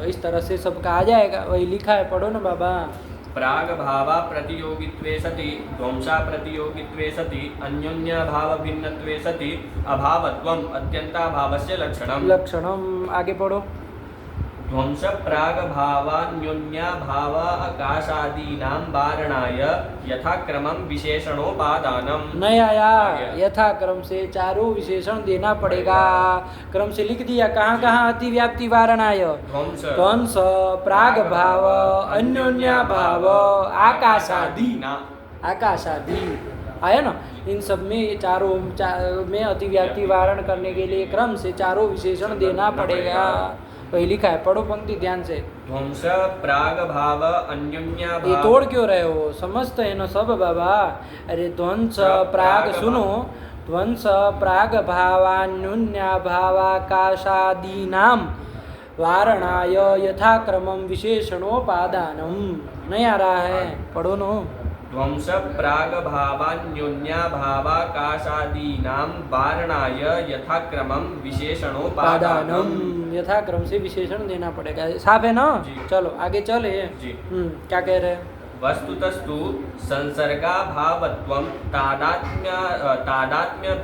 इस तरह से सब कहा जाएगा। वही लिखा है, पढ़ो ना बाबा। प्रागभावा प्रतियोगित्वे सति, ध्वंसा प्रतियोगित्वे सति, अन्योन्याभाव भिन्नत्वे सति अभावत्वम् अत्यन्ताभावस्य लक्षणम्। लक्षणम आगे पढ़ो। ध्वंस प्रागभावान्योन्याभाव आकाशादीनां वारणाय यथाक्रमं विशेषणोपादानम्। नहीं आया, यथाक्रम से चारों विशेषण देना पड़ेगा। क्रम से लिख दिया। कहाँ कहाँ अतिव्याप्ति वारणाय? ध्वंस, प्राग भाव, अन्योन्या भाव, आकाशादि। आकाशादि आया ना। इन सब में चारों में अतिव्याप्ति वारण करने के लिए क्रम से चारों विशेषण देना पड़ेगा। वही लिखा है, पढ़ो पंक्ति ध्यान से। ध्वंस प्राग भाव अन्योन्या भाव। ये तोड़ क्यों रहे हो? समझते हैं ना सब बाबा। अरे ध्वंस प्राग सुनो। ध्वंस प्राग भावान्योन्या भावाकाशादीनां वारणाय यथाक्रमं विशेषणोपादानम्। नहीं आ रहा है, पढ़ो नो। ध्वंस प्राग भावान्योन्या भावाकाशादीनां वारणाय यथाक्रमं विशेषणोपादानम्। यथाक्रम से विशेषण देना पड़ेगा। साफ है ना? चलो आगे चले। क्या कह रहे हैं? वस्तुतस्तु संसर्गाभावत्वं तादात्म्य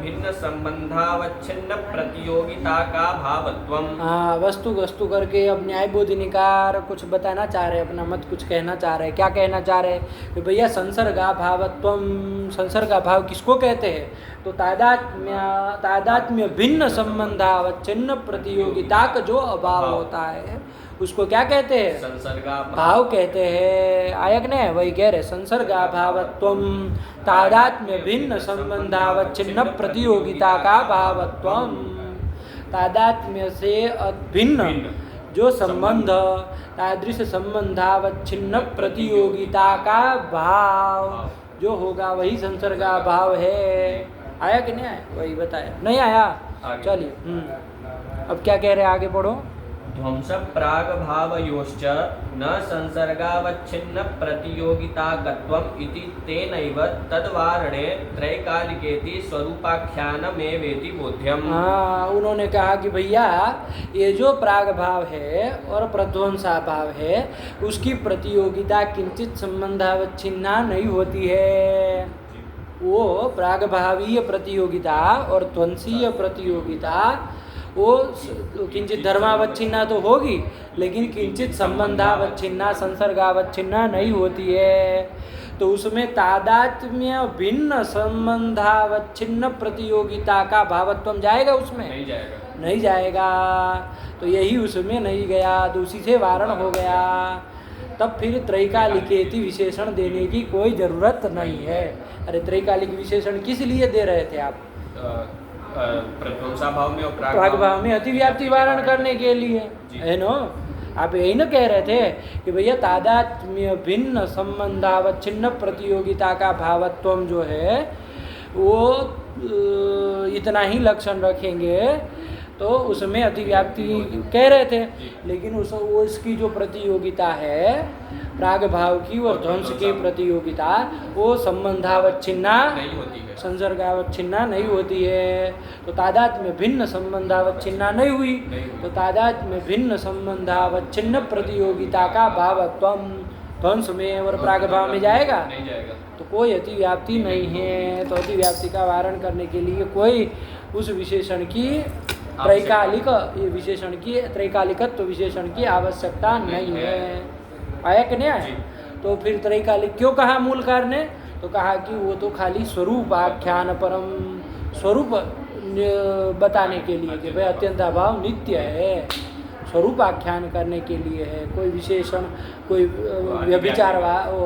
भिन्न संबंधावच्छिन्न प्रतियोगिता का भावत्वम। हाँ, वस्तु करके अब न्याय बोधिनिकार कुछ बताना चाह रहे हैं, अपना मत कुछ कहना चाह रहे हैं। क्या कहना चाह रहे हैं कि भैया संसर्गाभावत्वम, संसर्गाभाव किसको कहते हैं? तो तादात्म्य भिन्न संबंधावच्छिन्न प्रतियोगिता का जो अभाव होता है उसको क्या कहते हैं? संसर्गाभाव कहते हैं। आयक ने वही कह रहे, संसर्गाभावत्वम तादात्म्य भिन्न संबंधावच्छिन्न प्रतियोगिता का भावत्वम। तादात्म्य से भिन्न जो संबंध, तादृश संबंधावच्छिन्न प्रतियोगिता का भाव जो होगा वही संसर्गाभाव है। आया कि नहीं आया? वही बताया। नहीं आया? चलिए अब क्या कह रहे हैं, आगे पढ़ो। ध्वंस प्राग भावयोश्च न संसर्गावच्छिन्न प्रतियोगिताकत्वम् इति तेनैव तद्वारणे त्रैकालिकेति स्वरूपाख्यानमेवेति बोध्यम्। हाँ, उन्होंने कहा कि भैया ये जो प्राग भाव है और प्रध्वंसा भाव है उसकी प्रतियोगिता किंचित संबंधावच्छिन्ना नहीं होती है। वो प्रागभावीय प्रतियोगिता और ध्वंसीय प्रतियोगिता वो किंचित धर्मावच्छिन्ना तो होगी, लेकिन किंचित संबंधावच्छिन्ना संसर्गावच्छिन्ना नहीं होती है। तो उसमें तादात्म्य भिन्न संबंधावच्छिन्न प्रतियोगिता का भावत्वम जाएगा उसमें? नहीं जाएगा। तो यही उसमें नहीं गया, तो उसी से वारण हो गया। तब फिर त्रैकालिकेति विशेषण देने की कोई जरूरत नहीं है। अरे त्रैकालिक विशेषण किस लिए दे रहे थे आप? प्रध्वंसा भाव में और प्राग भाव में अतिव्याप्ति वारण करने के लिए, है ना? आप यही ना कह रहे थे कि भैया तादात्म्य भिन्न संबंधावच्छिन्न प्रतियोगिता का भावत्वम जो है वो इतना ही लक्षण रखेंगे तो उसमें अतिव्याप्ति कह रहे थे। लेकिन उसकी जो प्रतियोगिता है प्राग भाव की और ध्वंस की प्रतियोगिता वो संबंधावच्छिन्ना नहीं होती है, संसर्गावच्छिन्ना नहीं होती है। तो तादात्म्य भिन्न संबंधावच्छिन्ना नहीं हुई, तो तादात्म्य भिन्न संबंधावच्छिन्न प्रतियोगिता का भावत्वम ध्वंस में और प्राग भाव में जाएगा? नहीं जाएगा। तो कोई अतिव्याप्ति नहीं है। तो अतिव्याप्ति का वारण करने के लिए कोई उस विशेषण की त्रैकालिक विशेषण की त्रैकालिकत्व विशेषण की आवश्यकता नहीं है। आया कि नहीं आया? तो फिर त्रैकालिक क्यों कहा मूलकार ने? तो कहा कि वो तो खाली स्वरूप आख्यान परम स्वरूप बताने के लिए कि भाई अत्यंताभाव नित्य है, स्वरूप आख्यान करने के लिए है। कोई विशेषण कोई व्यभिचार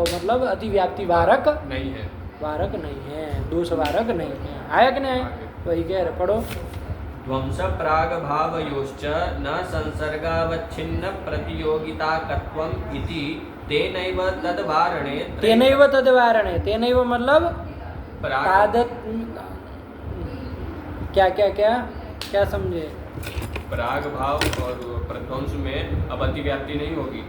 मतलब अतिव्याप्ति वारक नहीं है, वारक नहीं है, दोष वारक नहीं है। आया कि नहीं? वही कह रहे, पढ़ो। ध्वंस प्राग भावयोश्च न संसर्गावच्छिन्न प्रतियोगिताकत्वम् इति तेनैव तद्वारणे तेनैव मतलब तादत क्या क्या क्या क्या समझे? प्राग भाव और प्रध्वंस में अब अतिव्याप्ति नहीं होगी,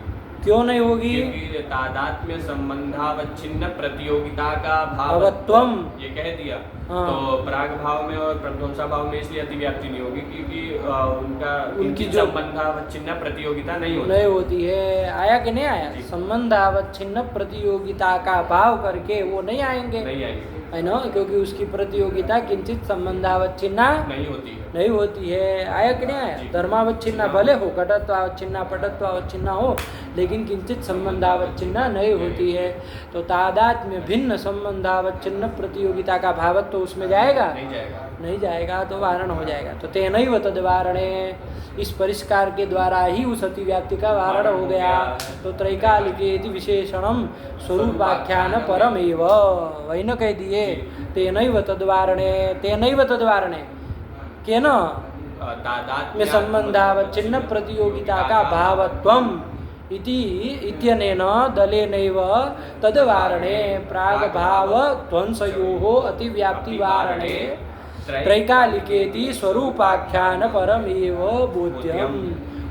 क्यों नहीं होगी? क्योंकि तादात्म्य संबंधावच्छिन्न प्रतियोगिता का भावत्वम ये कह दिया। हाँ। तो प्राग भाव में और प्रध्वंसा भाव में इसलिए अतिव्याप्ति नहीं होगी क्योंकि उनकी जो जो संबंधावच्छिन्न प्रतियोगिता नहीं होती। नहीं होती है। आया कि नहीं आया? जी। संबंधावच्छिन्न प्रतियोगिता का भाव करके वो नहीं आएंगे, नहीं आएंगे, है ना, क्योंकि उसकी प्रतियोगिता किंचित संबंधावच्छिन्ना नहीं होती है। नहीं होती है। आया कि नहीं आया? जी। धर्मावच्छिन्ना भले हो, घटत्वावच्छिन्ना पटत्वावच्छिन्ना हो, लेकिन किंचित संबंधावच्छिन्ना नहीं होती है। तो तादात्म्य भिन्न संबंधावच्छिन्न प्रतियोगिता का भावत्व तो उसमें जाएगा? नहीं जाएगा, नहीं जाएगा, तो वारण हो जाएगा। तो तेनैव तद्वारणे, इस परिष्कार के द्वारा ही उस अतिव्याप्ति का वारण हो गया। तो त्रैकालिकेति विशेषणम स्वरूपाख्यान परमेव, वही न कह दिए तेनैव तद्वारणे, तेनैव तद्वारणे के न तादात्म्य में संबंधावच्छिन्न प्रतियोगिता का भावत्वम इति इत्यनेन दलेनैव तद्वारणे प्राग भाव ध्वंसयोः अतिव्याप्ति वारणे त्रैकालिकेति स्वरूपाख्यान परमेव बोध्यम।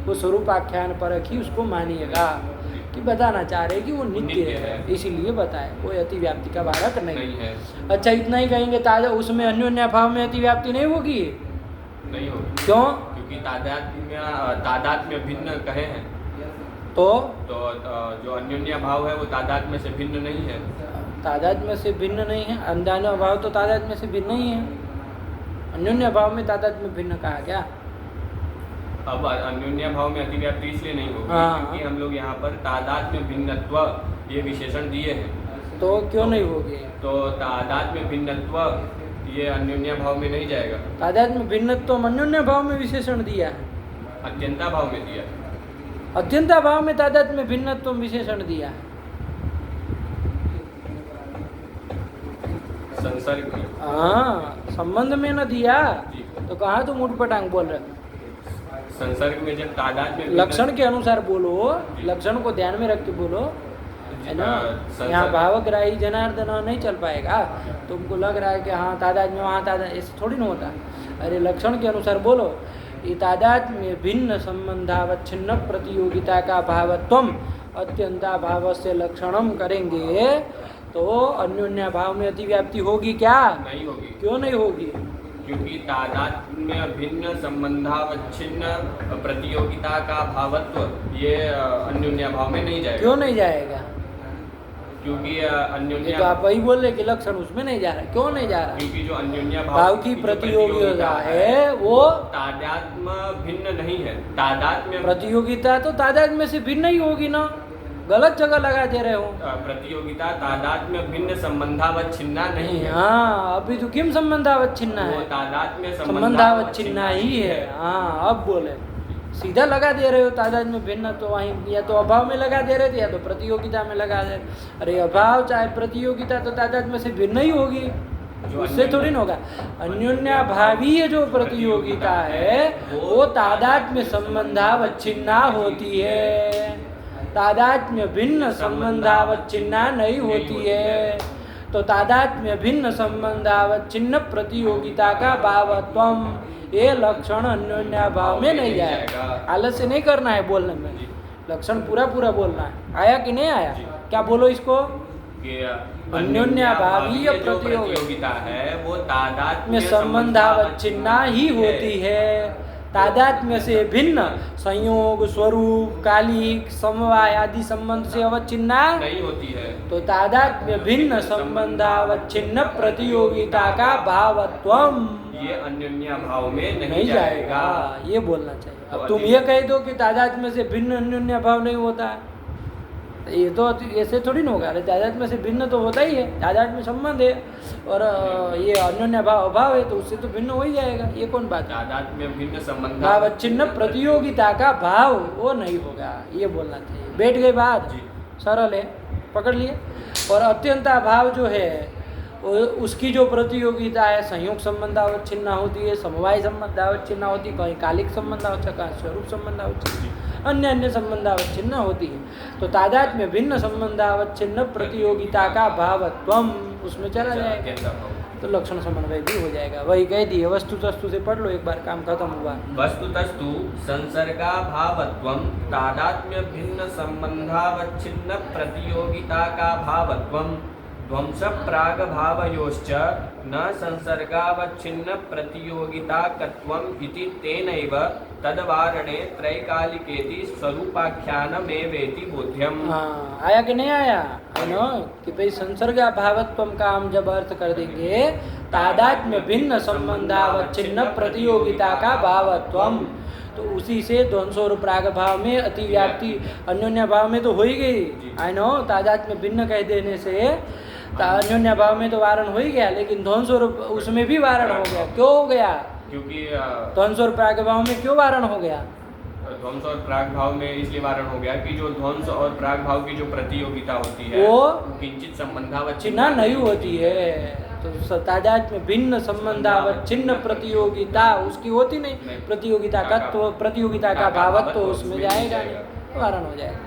वो स्वरूपाख्यान परक ही उसको मानिएगा, कि बताना चाह रहे कि वो नित्य है, इसीलिए बताए, कोई अतिव्याप्ति का वारक नहीं है। अच्छा, इतना ही कहेंगे। ताजा उसमें अन्योन्या भाव में अतिव्याप्ति नहीं होगी? नहीं होगी। क्यों? क्योंकि तादात्म्य भिन्न कहे हैं, तो जो अन्योन्या भाव है वो तादात्म्य से भिन्न नहीं है। तादात्म्य से भिन्न नहीं है। अन्योन्या भाव तो तादात्म्य से भिन्न ही है। अन्योन्या भाव में तादात्म्य भिन्न कहा क्या? अब अन्योन्या भाव में अतिव्याप्ति इसलिए नहीं होगी क्योंकि हम लोग यहाँ पर तादात्म्य भिन्नत्व ये विशेषण दिए हैं। तो क्यों नहीं होगी? तो तादात्म्य भिन्नत्व ये अन्योन्या भाव में नहीं जाएगा। तादात्म्य भिन्नत्व अन्योन्या भाव में विशेषण दिया है, अत्यंता भाव में दिया है। अत्यंता भाव में तादात्म्य भिन्नत्व विशेषण दिया है। संसर्ग में, हाँ, संबंध में न दिया जी। तो कहाँ तुम उठपटांग बोल रहे? संसर्ग में जब तादात्म्य लक्षण के अनुसार बोलो, लक्षण को ध्यान में रख के बोलो, है ना। यहाँ भावग्राही जनार्दन नहीं चल पाएगा। तुमको लग रहा है कि हाँ तादात्म्य, वहाँ तादात्म्य, ऐसे थोड़ी ना होता। अरे लक्षण के अनुसार बोलो। ये तादात्म्य भिन्न संबंधावच्छिन्न प्रतियोगिता का भावत्वम अत्यंता भाव से लक्षणम करेंगे तो अन्योन्या भाव में अतिव्याप्ति होगी क्या? नहीं होगी। क्यों नहीं होगी? क्योंकि तादात्म्य भिन्न संबंधावच्छिन्न प्रतियोगिता का भावत्व ये अन्योन्या भाव में नहीं जाएगा। क्यों नहीं जाएगा? क्योंकि ये अन्योन्या तो आप वही बोल रहे कि लक्षण उसमें नहीं जा रहा है। क्यों नहीं जा रहा? क्योंकि जो अन्योन्या भाव की प्रतियोगिता है वो तादात्म्य भिन्न नहीं है। तादात्म्य प्रतियोगिता तो तादात्म्य से भिन्न ही होगी ना, गलत जगह लगा दे रहे हो। प्रतियोगिता तादात्म्य भिन्न संबंधावच्छिन्ना नहीं है। हाँ, अभी तो किम संबंधावच्छिन्ना वो है? तादात्म्य संबंधावच्छिन्ना ही है। हाँ, अब बोले सीधा लगा दे रहे हो तादात्म्य भिन्न, तो वहीं या तो अभाव में लगा दे रहे थे या तो प्रतियोगिता में लगा दे। अरे अभाव चाहे प्रतियोगिता तो तादात्म्य से भिन्न ही होगी, उससे थोड़ी ना होगा। अन्योन्या भावीय जो प्रतियोगिता है वो तादात्म्य संबंधावच्छिन्ना होती है, तादात्म्य भिन्न संबंधावच्छिन्ना नहीं होती है। तो तादात्म्य भिन्न संबंधावच्छिन्न प्रतियोगिता का भावत्वम ये लक्षण अन्योन्या भाव में नहीं जाएगा। आलस्य नहीं करना है बोलने में, लक्षण पूरा पूरा बोलना है। आया कि नहीं आया? क्या बोलो इसको? अन्योन्या भावीय प्रतियोगिता है वो तादात्म्य संबंधावच्छिन्ना ही होती है। तादात्म्य से भिन्न संयोग, स्वरूप, कालिक, समवाय आदि संबंध से अवच्छिन्ना नहीं होती है। तो तादात्म्य भिन्न संबंधावच्छिन्न प्रतियोगिता का भावत्वम ये अन्योन्या भाव में नहीं जाएगा। ये बोलना चाहिए। अब तुम ये कह दो कि तादात्म्य से भिन्न अन्योन्या भाव नहीं होता, ये तो ऐसे थोड़ी ना होगा। अरे तादात्म्य से भिन्न तो होता ही है, तादात्म्य संबंध है और ये अन्योन्या भाव अभाव है तो उससे तो भिन्न हो ही जाएगा। ये कौन बात है? तादात्म्य भिन्न संबंधावच्छिन्न प्रतियोगिता का भाव वो नहीं होगा, ये बोलना चाहिए। बैठ गई बात? सरल है, पकड़ लिए। और अत्यंता भाव जो है उसकी जो प्रतियोगिता है संयोग संबंधावच्छिन्ना होती है, समवाय संबंधावच्छिन्ना होती है, कहीं कालिक संबंधावच्छिन्न, स्वरूप संबंधावच्छिन्न, अन्य अन्य संबंधावच्छिन्न होती है। तो तादात्म्य भिन्न संबंधावच्छिन्न प्रतियोगिता का भावत्वम उसमें चला जाएगा। तो लक्षण समन्वय भी हो जाएगा। वही कह दिए, वस्तु तस्तु से पढ़ लो एक बार, काम खत्म हुआ। वस्तुतस्तु संसर्गाभावत्वं तादात्म्य भिन्न संबंधावच्छिन्न प्रतियोगिता का भावत्वं ध्वंस प्राग भावयोश्च न संसर्गावच्छिन्न प्रतियोगिताकत्वम् इति तेनैव तद्वारणे त्रैकालिकेति स्वरूपाख्यानमेवेति बोध्यम्। आया कि नहीं आया? है ना कि भाई संसर्गाभावत्वम का हम जब अर्थ कर देंगे तादात्म्य भिन्न संबंधावच्छिन्न प्रतियोगिता का भावत्वम, तो उसी से ध्वंस और प्राग भाव में अतिव्याप्ति अन्योन्य भाव में तो हो ही गई। आई नो तादात्म्य भिन्न कह देने से अन्योन्य भाव में तो वारण हो ही गया, लेकिन ध्वंस और उसमें भी वारण हो गया। क्यों हो गया? क्योंकि ध्वंस और प्राग भाव में क्यों वारण हो गया? ध्वंस और प्राग भाव में इसलिए वारण हो गया कि जो ध्वंस और प्राग भाव की जो प्रतियोगिता होती है वो किंचित संबंधावच्छिन्न चिन्ह नहीं होती है। तो तादात्म्य में भिन्न संबंधावच्छिन्न प्रतियोगिता उसकी होती नहीं, प्रतियोगिता का तो प्रतियोगिता का भावत्व तो उसमें जाएगा नहीं, वारण हो जाएगा।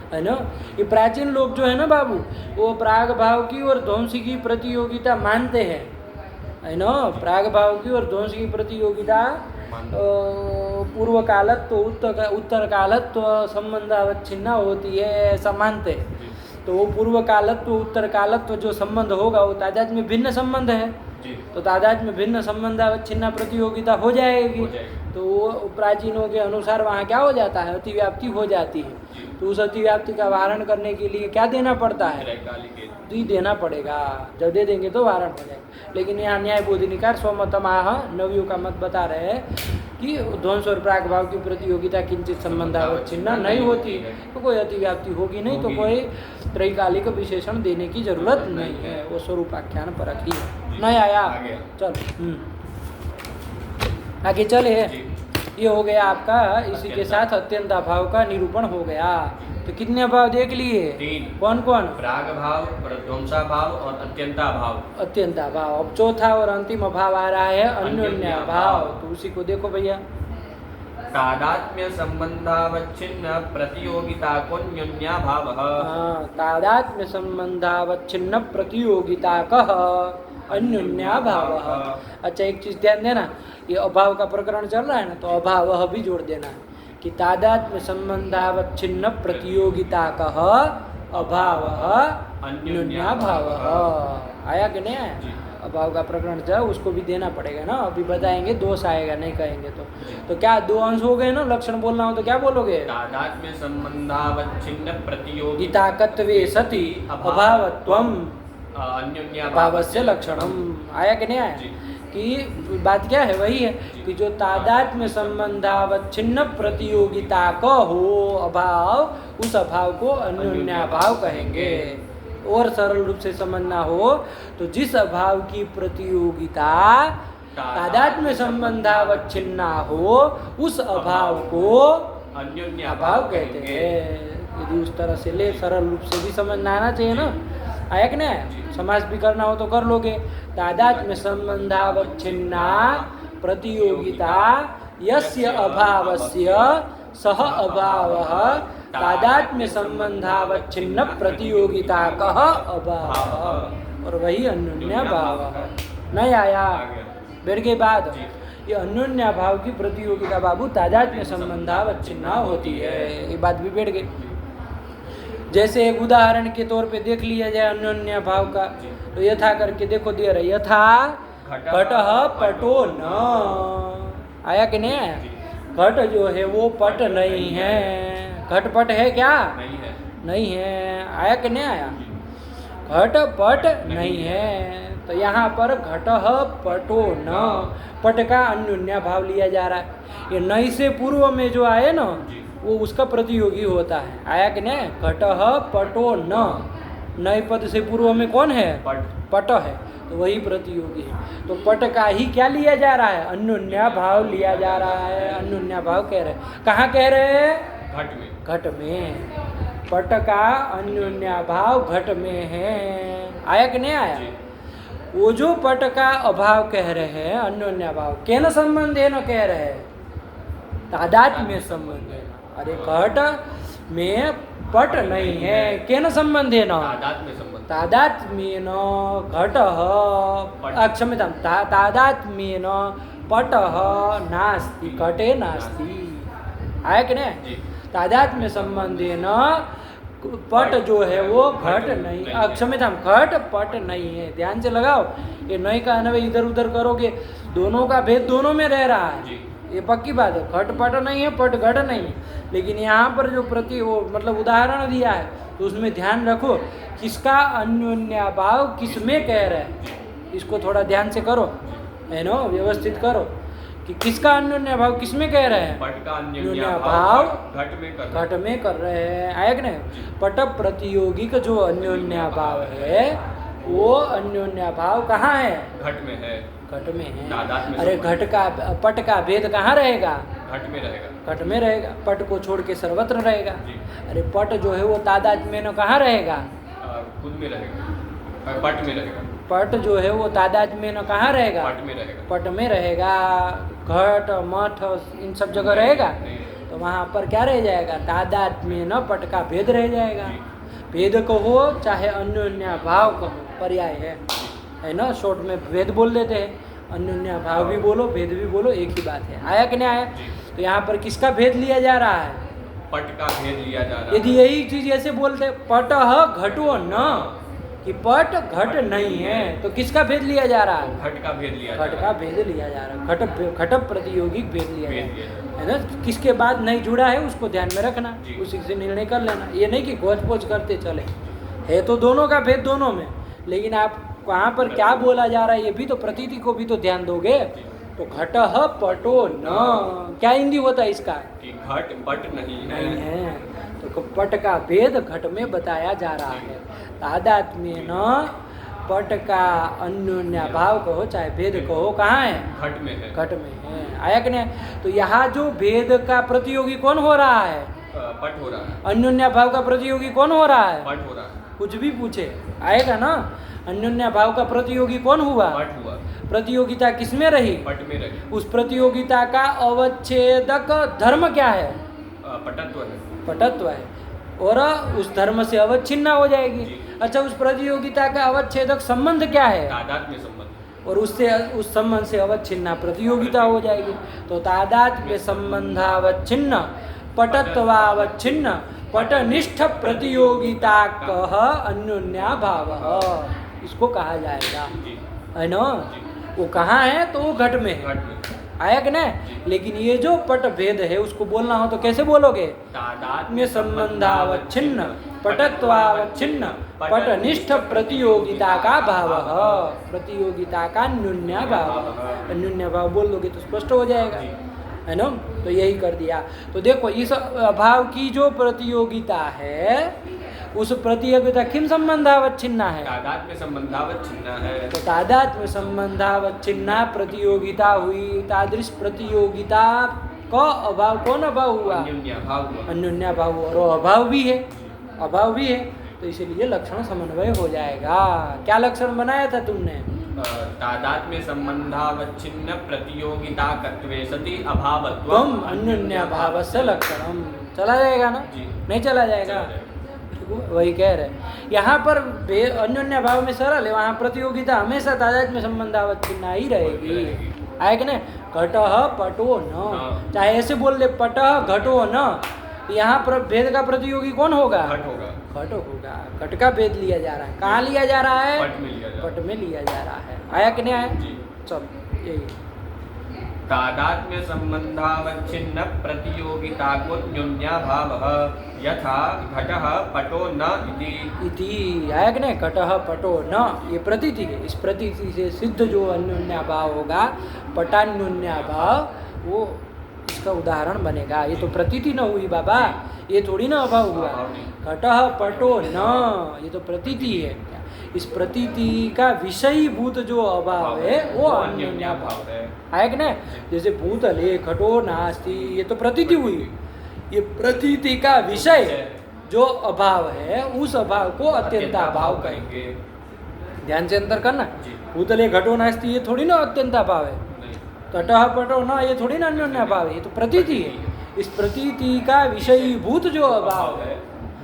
है ना, ये प्राचीन लोग जो है ना बाबू, वो प्राग भाव की और ध्वंस की प्रतियोगिता मानते हैं। है ना, प्राग भाव की और ध्वंस की प्रतियोगिता पूर्व कालत्व उत्तर कालत्व संबंधावच्छिन्न होती है, ऐसा मानते हैं। तो वो पूर्व कालत्व उत्तर कालत्व जो संबंध होगा वो तादाद में भिन्न संबंध है, तो तादाद में भिन्न संबंधावच्छिन्न प्रतियोगिता हो जाएगी। तो वो प्राचीनों के अनुसार वहाँ क्या हो जाता है? अतिव्याप्ति हो जाती है। तो उस अतिव्याप्ति का वारण करने के लिए क्या देना पड़ता है? तो देना पड़ेगा, जब दे देंगे तो वारण हो जाएगा। लेकिन यहाँ न्याय बोधिनिकार स्वमतमाह नवियों का मत बता रहे हैं कि ध्वंस और प्राग भाव की प्रतियोगिता किंचित संबंधावच्छिन्न नहीं होती, तो कोई अतिव्याप्ति होगी नहीं, तो कोई त्रैकालिक विशेषण देने की जरूरत नहीं है, वो स्वरूपाख्यान परक ही है। नहीं आया? चलो आगे चले। ये हो गया आपका, इसी के साथ अत्यंत अभाव का निरूपण हो गया। तो कितने अभाव देख लिए? 3। कौन कौन? प्राग भाव, ध्वंसा भाव और अत्यंता भाव। अत्यंता भाव। अब चौथा और अंतिम अभाव आ रहा है अन्योन्य भाव, तो उसी को देखो भैया। तादात्म्य संबंधावच्छिन्न प्रतियोगिता को अन्योन्या भाव। तादात्म्य संबंधावच्छिन्न प्रतियोगिता कह अन्योन्या भाव। अच्छा एक चीज ध्यान देना, ये अभाव का प्रकरण चल रहा है ना, तो अभाव भी जोड़ देना है कि तादात्म्य संबंधावच्छिन्न प्रतियोगिता कह अभाव अन्योन्या भाव। आया कि नहीं आया? अभाव का प्रकरण जो है उसको भी देना पड़ेगा ना, अभी बताएंगे, दोष आएगा नहीं कहेंगे तो क्या दो अंश हो गए ना? लक्षण बोलना हो तो क्या बोलोगे? तादात्म्य संबंधावच्छिन्न प्रतियोगिता कत्वे सति अभावत्वम अन्योन्या भावस्य लक्षणम। आया कि नहीं आया? कि बात क्या है? वही है कि जो तादात्म्य संबंधावच्छिन्न प्रतियोगिता का हो अभाव, उस अभाव को अन्योन्या भाव कहेंगे। और सरल रूप से समझना हो तो जिस अभाव की प्रतियोगिता तादात्म्य संबंधावच्छिन्न हो उस अभाव को अन्योन्या भाव कहते हैं। यदि उस तरह से ले, सरल रूप से भी समझना आना चाहिए ना। आया कि नहीं? समास भी करना हो तो कर लोगे। तादात्म्य संबंधावच्छिन्ना प्रतियोगिता यस्य अभावस्य सह अभावः तादात्म्य संबंधावच्छिन्न प्रतियोगिता कह अभाव, और वही अन्योन्य भाव। नहीं आया? बैठ के बाद ये अन्योन्य भाव की प्रतियोगिता बाबू तादात्म्य संबंधावच्छिन्न होती है, ये बात भी बैठ गई। जैसे एक उदाहरण के तौर पे देख लिया जाए अन्योन्य भाव का, तो यथा करके देखो दे रहे, यथा घटः पटो न। आया कि नहीं आया? घट जो है वो पट नहीं है। घट पट है क्या? नहीं है। आया कि नहीं आया? घट पट नहीं है। तो यहाँ पर घटः पटो न, पट का अन्योन्य भाव लिया जा रहा है। ये नई से पूर्व में जो आए ना वो उसका प्रतियोगी होता है। आया कि नहीं? घटः पटो न, नए पद से पूर्व में कौन है? पट है, तो वही प्रतियोगी है। तो पट का ही क्या लिया जा रहा है? अन्योन्य भाव लिया जा रहा है। अन्योन्य भाव कह रहे हैं, कहाँ कह रहे हैं? घट में। घट में पट का अन्योन्य भाव घट में है। आया कि नहीं आया? वो जो पट का अभाव कह रहे हैं अन्योन्य भाव, केन संबंध है न कह रहे हैं? तादात्म्य संबंध है। अरे घट में पट नहीं है, केन संबंध है ना? तादात्म्य संबंध। तादात्म्येन घटः क्षम्यतां तादात्म्येन पटः नास्ति घटे नास्ति। आया कि नहीं? जी। तादात्म्य संबंधेन पट जो है वो घट नहीं, क्षम्यतां घट पट नहीं है। ध्यान से लगाओ, ये नहीं का अन्वय इधर उधर करोगे, दोनों का भेद दोनों में रह रहा है, जी। ये पक्की बात है। घट पट नहीं है, पट घट नहीं है। लेकिन यहाँ पर जो वो मतलब उदाहरण दिया है तो उसमें ध्यान रखो किसका अन्योन्याभाव किस में कह रहे हैं, इसको थोड़ा ध्यान से करो, है ना, व्यवस्थित करो कि किसका अन्योन्याभाव किस में कह रहे हैं। पट का अन्योन्याभाव घट में कर रहे हैं। आया कि नहीं? पट प्रतियोगिक जो अन्योन्याभाव है वो अन्योन्याभाव कहाँ है? घट में है। घट में है। तादात्म्य अरे घट का पट का भेद कहाँ रहेगा? घट में रहेगा। घट में रहेगा। पट को छोड़ के सर्वत्र रहेगा। जी। अरे पट जो है वो तादात्म्य में कहाँ रहेगा? खुद में रहेगा, पट में रहेगा। पट जो है वो तादात्म्य में कहाँ रहेगा? पट में रहेगा। पट में रहेगा। घट मठ इन सब जगह रहेगा, नहीं। तो वहाँ पर क्या रह जाएगा? तादात्म्य न पट का भेद रह जाएगा। जी। भेद कहो चाहे अन्योन्याभाव कहो, पर्याय है ना, शॉर्ट में भेद बोल देते हैं, अन्योन्याभाव भी बोलो भेद भी बोलो, एक ही बात है। आया कि नहीं आया? जी। तो यहाँ पर किसका भेद लिया जा रहा है? पट का भेद लिया जा रहा यदि है। यही चीज ऐसे बोलते पटः घटो न, कि पट घट नहीं है, तो किसका भेद लिया जा रहा है? घट का भेद लिया जा घट रहा का है। भेद लिया जा रहा है। घट प्रतियोगिक भेद लिया जा भेद रहा लिया जा रहा है ना। किसके बाद नहीं जुड़ा है उसको ध्यान में रखना, जी। उसी से निर्णय कर लेना। ये नहीं कि खोज पोछ करते चले, है तो दोनों का भेद दोनों में, लेकिन आप वहाँ पर क्या बोला जा रहा है ये भी तो प्रतीति को भी तो ध्यान दोगे। तो घटः पटो न, क्या हिंदी होता है इसका? कि घट पट नहीं नहीं है। है, तो पट का भेद घट में बताया जा रहा है। तादात्म्य न पट का अन्योन्याभाव कहो चाहे भेद कहो कहाँ है? घट में है। घट में है। आया कि नहीं? तो यहाँ जो भेद का प्रतियोगी कौन हो रहा है? पट हो रहा है। अन्योन्याभाव का प्रतियोगी कौन हो रहा है? पट हो रहा है। कुछ भी पूछे आएगा ना। अन्योन्याभाव का प्रतियोगी कौन हुआ? पट हुआ। प्रतियोगिता किसमें रही? पट में रही। उस प्रतियोगिता का अवच्छेदक धर्म क्या है? पटत्व है। पटत्व है, और उस धर्म से अवच्छिन्ना हो जाएगी। जी। अच्छा, उस प्रतियोगिता का अवच्छेदक संबंध क्या है? तादात्म्य संबंध। और उससे उस संबंध से अवच्छिन्ना प्रतियोगिता हो जाएगी। तो तादात्म्य संबंधावच्छिन्न पटत्वावच्छिन्न पटनिष्ठ प्रतियोगिता कह अन्योन्याभाव, इसको कहा जाएगा, जी। है ना। जी। वो कहाँ है? तो वो घट में है। घट में। आया कि नहीं? लेकिन ये जो पट भेद है उसको बोलना हो तो कैसे बोलोगे? तादात्म्य संबंधावच्छिन्न पटत्वावच्छिन्न पटनिष्ठ प्रतियोगिता का भाव, प्रतियोगिता का न्यून्याभाव। न्यून्याभाव बोल दोगे तो स्पष्ट हो जाएगा, है ना। तो यही कर दिया। तो देखो इस अभाव की जो प्रतियोगिता है उस प्रतियोगिता किम संबंधावच्छिन्ना है? तादात्म्य संबंधावच्छिन्ना है। तो तादात्म्य संबंधावच्छिन्ना प्रतियोगिता हुई। तादृश प्रतियोगिता का अभाव कौन अभाव हुआ? अन्योन्याभाव हुआ। अन्योन्याभाव हुआ, और अभाव भी है, अभाव भी है, तो इसीलिए लक्षण समन्वय हो जाएगा। क्या लक्षण बनाया था तुमने? तादात्म्य संबंधावच्छिन्न प्रतियोगिता कत्वे सति अभावत्वम् तुम अन्योन्याभावस्य लक्षणम। चला जाएगा ना? जी। नहीं चला जाएगा? वही कह रहे यहाँ पर अन्योन्याभाव में सरल है, वहाँ प्रतियोगिता हमेशा तादात्म्य संबंधावच्छिन्ना ही रहेगी। आए कि नहीं? घटः पटो न, चाहे ऐसे बोल दे पटः घटो न, यहाँ पर भेद का प्रतियोगी कौन होगा? घट होगा। घट होगा। घट का भेद लिया जा रहा है। कहाँ लिया जा रहा है? पट में लिया जा रहा है। पट में लिया जा रहा है। आया कि नहीं आया? जी। चल यही तादात्म्य संबंधावच्छिन्न प्रतियोगिता को न्यून्याभावः यथा घटः पटो न इति। आया कि नहीं? घटः पटो न, ये प्रतीति है। इस प्रतीति से सिद्ध जो अन्योन्याभाव होगा पटान्योन्याभाव, वो इसका उदाहरण बनेगा। ये तो प्रतीति न हुई बाबा, ये थोड़ी ना अभाव हुआ। घटः पटो न, ये तो प्रतीति है। इस प्रतीति का विषयीभूत जो अभाव है वो अन्योन्याभाव है। आया कि नहीं? जैसे भूतले घटो नास्ति, ये तो प्रतीति हुई। ये प्रतीति का विषय जो अभाव है उस अभाव को अत्यंताभाव कहेंगे। ध्यान से अंतर करना। भूतले घटो नास्ति ये थोड़ी ना अत्यंताभाव है। घटः पटो न ये थोड़ी ना अन्योन्याभाव है, ये तो प्रतीति है। इस प्रतीति का विषयीभूत जो अभाव है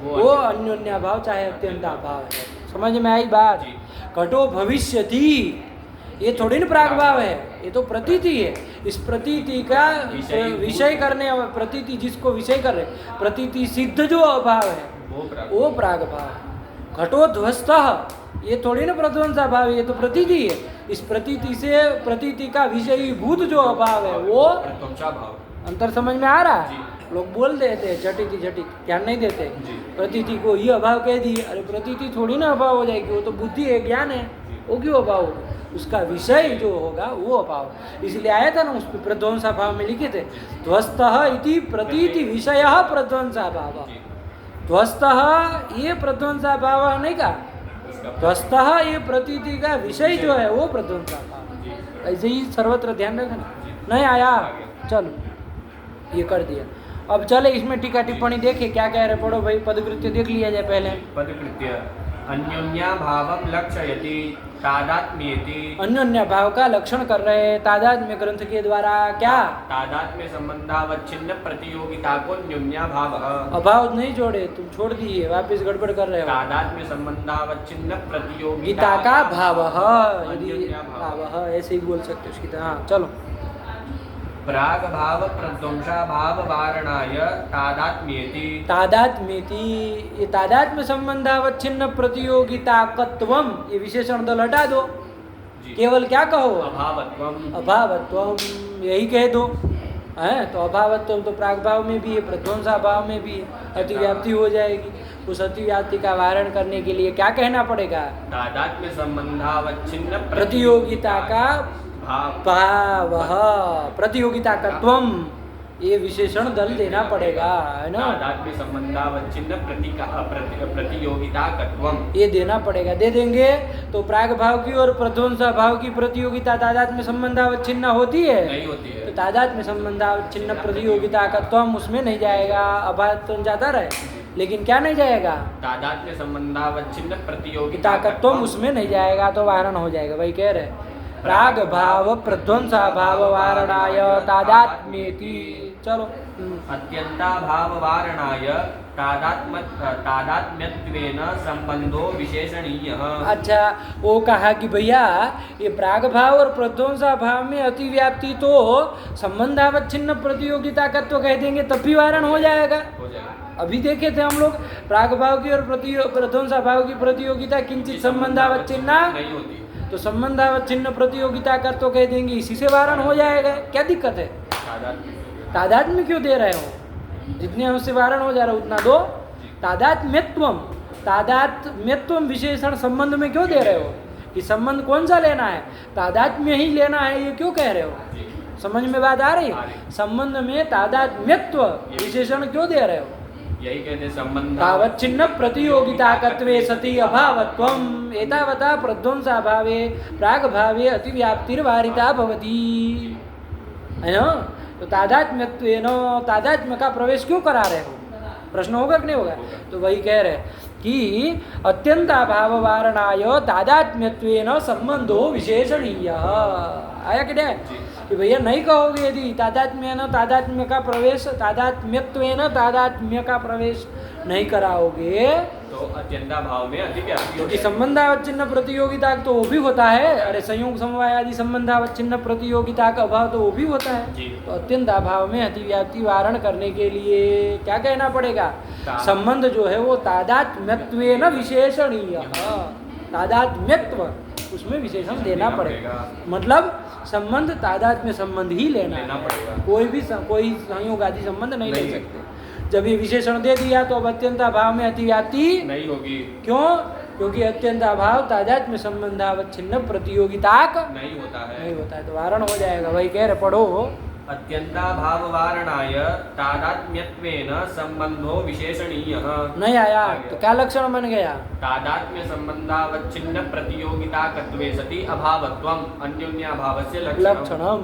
वो अन्योन्याभाव चाहे अत्यंताभाव है। समझ में आई बात? जी। घटो भविष्यति, ये थोड़ी ना प्राग भाव है, ये तो प्रतीति है। इस प्रतीति का विषय करने, प्रतीति जिसको विषय कर रहे, प्रतीति सिद्ध जो अभाव है वो प्राग भाव। घटो ध्वस्तः, ये थोड़ी ना प्रध्वंसा भाव, ये तो प्रतीति है। इस प्रतीति से प्रतीति का विषयीभूत जो अभाव है वो प्रध्वंसा भाव। अंतर समझ में आ रहा है? जी। लोग बोल देते हैं झटिति झटित, ध्यान नहीं देते। जी। प्रतीति को ये अभाव कह दिए, अरे प्रतीति थोड़ी ना अभाव हो जाएगी, वो तो बुद्धि है, ज्ञान है, वो क्यों अभाव होगा? उसका विषय जो होगा वो अभाव। इसलिए आया था ना उस पर प्रध्वंसा भाव में लिखे थे, ध्वस्तः इति प्रतीति विषयः प्रध्वंसा भाव। ध्वस्तः ये प्रध्वंसा भाव नहीं का, ध्वस्तः ये प्रतीति का विषय जो है वो प्रध्वंसा भाव। ऐसे ही सर्वत्र ध्यान रखना। नहीं आया? चलो ये कर दिया। अब चले इसमें टीका टिप्पणी देखे क्या कह रहे, पढ़ो भाई। पदकृत्य देख लिया जाए पहले। पदकृत्य अन्योन्याभावं लक्षयति तादात्म्येति। अन्योन्य भाव का लक्षण कर रहे हैं तादात्म्य ग्रंथ के द्वारा। क्या? तादात्म्य संबंधावच्छिन्न प्रतियोगिता को अन्योन्याभावः। अभाव नहीं जोड़े, तुम छोड़ दिए, वापस गड़बड़ कर रहे हो। तादात्म्य संबंधावच्छिन्न प्रतियोगिता गीता का भाव, यदि अन्योन्याभावः। भाव ऐसे ही बोल सकते हो उसकी। हाँ चलो। प्राग भाव प्रध्वंसा भाव वारणाय तादात्म्येति। तादात्म्येति, ये तादात्म्य संबंधावच्छिन्न प्रतियोगिताकत्वम, ये विशेषण दल हटा दो, जी। केवल क्या कहो? अभावत्वम। अभावत्वम, यही कह दो है। तो अभावत्व तो प्राग भाव में भी है, प्रध्वंसा भाव में भी है, अतिव्याप्ति हो जाएगी। उस अतिव्याप्ति का वारण करने के लिए क्या कहना पड़ेगा? तादात्म्य संबंधावच्छिन्न प्रतियोगिता का भाव, प्रतियोगिता का त्वम, ये विशेषण दल देना पड़ेगा, है ना? तादात्म्य संबंधावच्छिन्न प्रतियोगिता कत्वम, ये देना पड़ेगा। दे देंगे तो प्राग भाव की और प्रध्वंसा भाव की प्रतियोगिता तादात्म्य संबंधावच्छिन्न होती है? नहीं होती है। तो तादात्म्य संबंधावच्छिन्न प्रतियोगिता का त्वम उसमें नहीं जाएगा, अभाव जाता रहे, लेकिन क्या नहीं जाएगा? तादात्म्य संबंधावच्छिन्न प्रतियोगिता गीता का त्वम उसमें नहीं जाएगा, तो वारण हो जाएगा। वही कह रहे प्राग भाव प्रध्वंसा भाव वारणाय तादात्म्येति। चलो। अत्यंता भाव वारणाय तादात्म्यत्वेन संबंधो विशेषणीयः। अच्छा, वो कहा कि भैया ये प्राग भाव और प्रध्वंसा भाव में अतिव्याप्ति तो संबंधावच्छिन्न प्रतियोगिता का तो कह देंगे तब भी वारण हो जाएगा। अभी देखे थे हम लोग प्राग भाव की और प्रध्वंसा भाव की प्रतियोगिता किंचित संबंधावच्छिन्न नहीं होती, तो संबंधावच्छिन्न प्रतियोगिता का तो कह देंगे, इसी से वारण हो जाएगा। क्या दिक्कत है? तादात्म्य क्यों दे रहे हो? जितने हमसे वारण हो जा रहा है उतना दो। तादात्म्यत्वम, तादात्म्यत्वम विशेषण संबंध में क्यों दे रहे हो? कि संबंध कौन सा लेना है? तादात्म्य ही लेना है, ये क्यों कह रहे हो? समझ में बात आ रही? संबंध में तादात्म्यत्व विशेषण क्यों दे रहे हो? यही कहते संबंध तावच्छिन्न प्रतियोगिताकत्वे सति अभावत्वम एतावता प्रध्वंसा भावे प्राग भावे अतिव्याप्तिर्वारिता भवति, है ना? तो तादात्म्यत्वेन, तादात्म्य का प्रवेश क्यों करा रहे हो? प्रश्न होगा कि नहीं होगा? तो वही कह रहे कि अत्यंताभाव वारणाय तादात्म्यत्वेन संबंधो विशेषणीयः। आया कि नहीं? कि भैया नहीं कहोगे यदि तादात्म्य का प्रवेश, तादात्म्यत्वेन तादात्म्य का प्रवेश नहीं कराओगे तो अत्यंता भाव में अतिव्याप्ति, क्योंकि संबंधावच्छिन्न प्रतियोगिता तो वो भी होता है। अरे संयोग समवाय आदि संबंधावच्छिन्न प्रतियोगिता का अभाव तो वो भी होता है। तो अत्यंत अभाव में अतिव्याप्ति वारण करने के लिए क्या कहना पड़ेगा? संबंध जो है वो तादात्म्यत्वेन विशेषणीय, तादात्म्यत्व उसमें विशेषण देना पड़ेगा। मतलब संबंध तादात्म्य संबंध ही लेना पड़ेगा, कोई संयोग आदि संबंध नहीं ले सकते। जब ये विशेषण दे दिया तो अब अत्यंत अभाव में अतिव्याप्ति नहीं होगी। क्यों? क्योंकि अत्यंत अभाव तादात्म्य संबंधावच्छिन्न प्रतियोगिता नहीं होता है, तो वारण हो जाएगा। वही कह रहे, पढ़ो। अत्यंताभाव वारणाय तादात्म्यत्वेन संबंधो विशेषणीयः। नहीं आया तो क्या लक्षण बन गया? तादात्म्य संबंधावच्छिन्न प्रतियोगिताकत्वे सति अभावत्वम अन्योन्याभावस्य लक्षणम।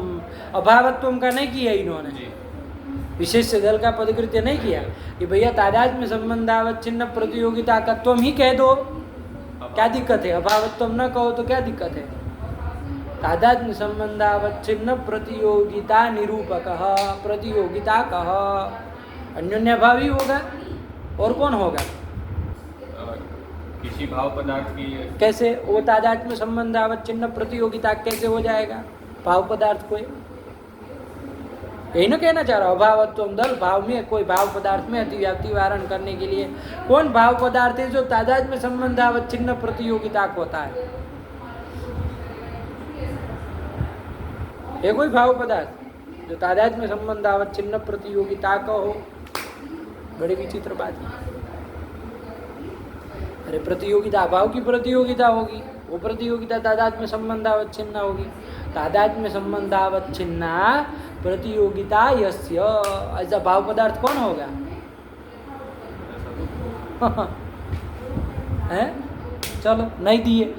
अभावत्वम का नहीं किया इन्होंने, विशेष दल का पदकृत्य नहीं किया कि भैया तादात्म्य संबंधावच्छिन्न प्रतियोगिता का तुम ही कह दो, क्या दिक्कत है? अभावत्वम न कहो तो क्या दिक्कत है? तादात्म्य संबंधावच्छिन्न प्रतियोगिता निरूपक प्रतियोगिता कह, अन्योन्याभावी होगा और कौन होगा? किसी भाव पदार्थ की कैसे वो तादात्म्य संबंधावच्छिन्न प्रतियोगिता कैसे हो जाएगा भाव पदार्थ कोई? यही ना कहना चाह रहा अभावत्व दल भाव में कोई भाव पदार्थ में अतिव्याप्ति वारण करने के लिए कौन भाव पदार्थ है जो तादात्म्य संबंधावच्छिन्न प्रतियोगिता को होता है? ये कोई भाव पदार्थ जो तादात्म्य संबंधावच्छिन्न प्रतियोगिता का हो? बड़ी विचित्र बात है। अरे प्रतियोगिता अभाव की प्रतियोगिता होगी, वो प्रतियोगिता तादात्म्य संबंधावच्छिन्न होगी। तादात्म्य संबंधावच्छिन्ना प्रतियोगिता यस्य, ऐसा भाव पदार्थ कौन होगा? है? चलो नहीं दिए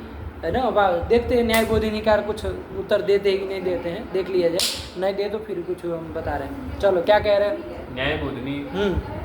है ना, देखते हैं न्याय बोधिनिकार कुछ उत्तर देते हैं कि नहीं देते हैं, देख लिया जाए, नहीं दे तो फिर कुछ हम बता रहे हैं। चलो क्या कह रहे हैं? न्याय बोधनी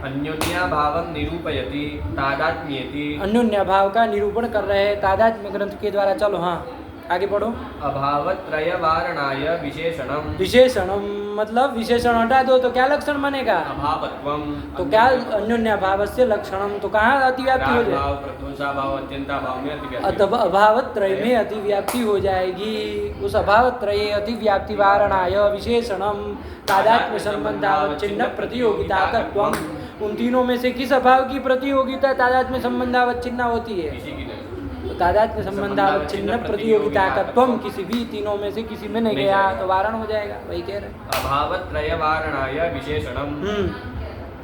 अन्योन्याभावं निरूपयति तादात्म्येति, अन्योन्या भाव का निरूपण कर रहे हैं तादात्म्य ग्रंथ के द्वारा। चलो हाँ आगे पढ़ो। अभावत्रय वारणाय विशेषणम, विशेषणम मतलब विशेषण हटा दो तो क्या लक्षण बनेगा? अभावत्वम, तो क्या अन्योन्या भाव से लक्षणम, तो कहाँ अतिव्याप्ति हो जाएगी? भाव प्रदोषा भाव अत्यंता भाव में अतिव्याप्ति, अथवा अभावत्रय में अतिव्याप्ति हो जाएगी। उस अभावत्रय अतिव्याप्ति वारणाय विशेषणम तादात्म्य संबंधावच्छिन्न प्रतियोगिताकत्वम, उन तीनों में से किस अभाव की प्रतियोगिता तादात्म्य संबंधावच्छिन्न होती है? किसी की नहीं, तादात्म्य संबंधावच्छिन्न प्रतियोगिताकत्वम, किसी भी तीनों में से किसी में नहीं गया तो वारण हो जाएगा, वही कह रहे हैं। अभावत्रय वारणाय विशेषणम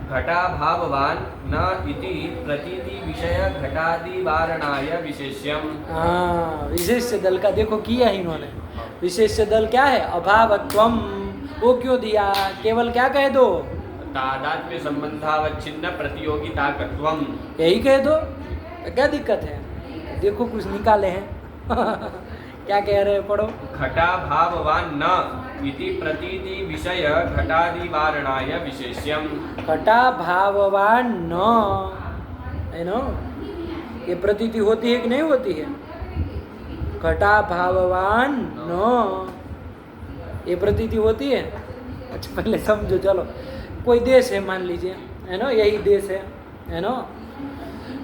घटाभाववान न इति प्रतीति विषय घटादि वारणाय विशेष्यम। हाँ विशेष्य दल का देखो किया ही इन्होंने। विशेष्य दल क्या है? अभावत्वम, वो क्यों दिया? केवल क्या कह दो? तादात्म्य संबंधावच्छिन्न प्रतियोगिताकत्वम, यही कह दो, क्या दिक्कत है? देखो कुछ निकाले हैं क्या कह रहे हैं, पढ़ो। घटाभाववान न इति प्रतीति विषय घटादि वारणाय विशेष्यम। घटा भाववान न, है ना, ये प्रतीति होती है कि नहीं होती है? घटा भाववान न, ये प्रतीति होती है। अच्छा पहले समझो, चलो कोई देश है मान लीजिए, है ना, यही देश है ना,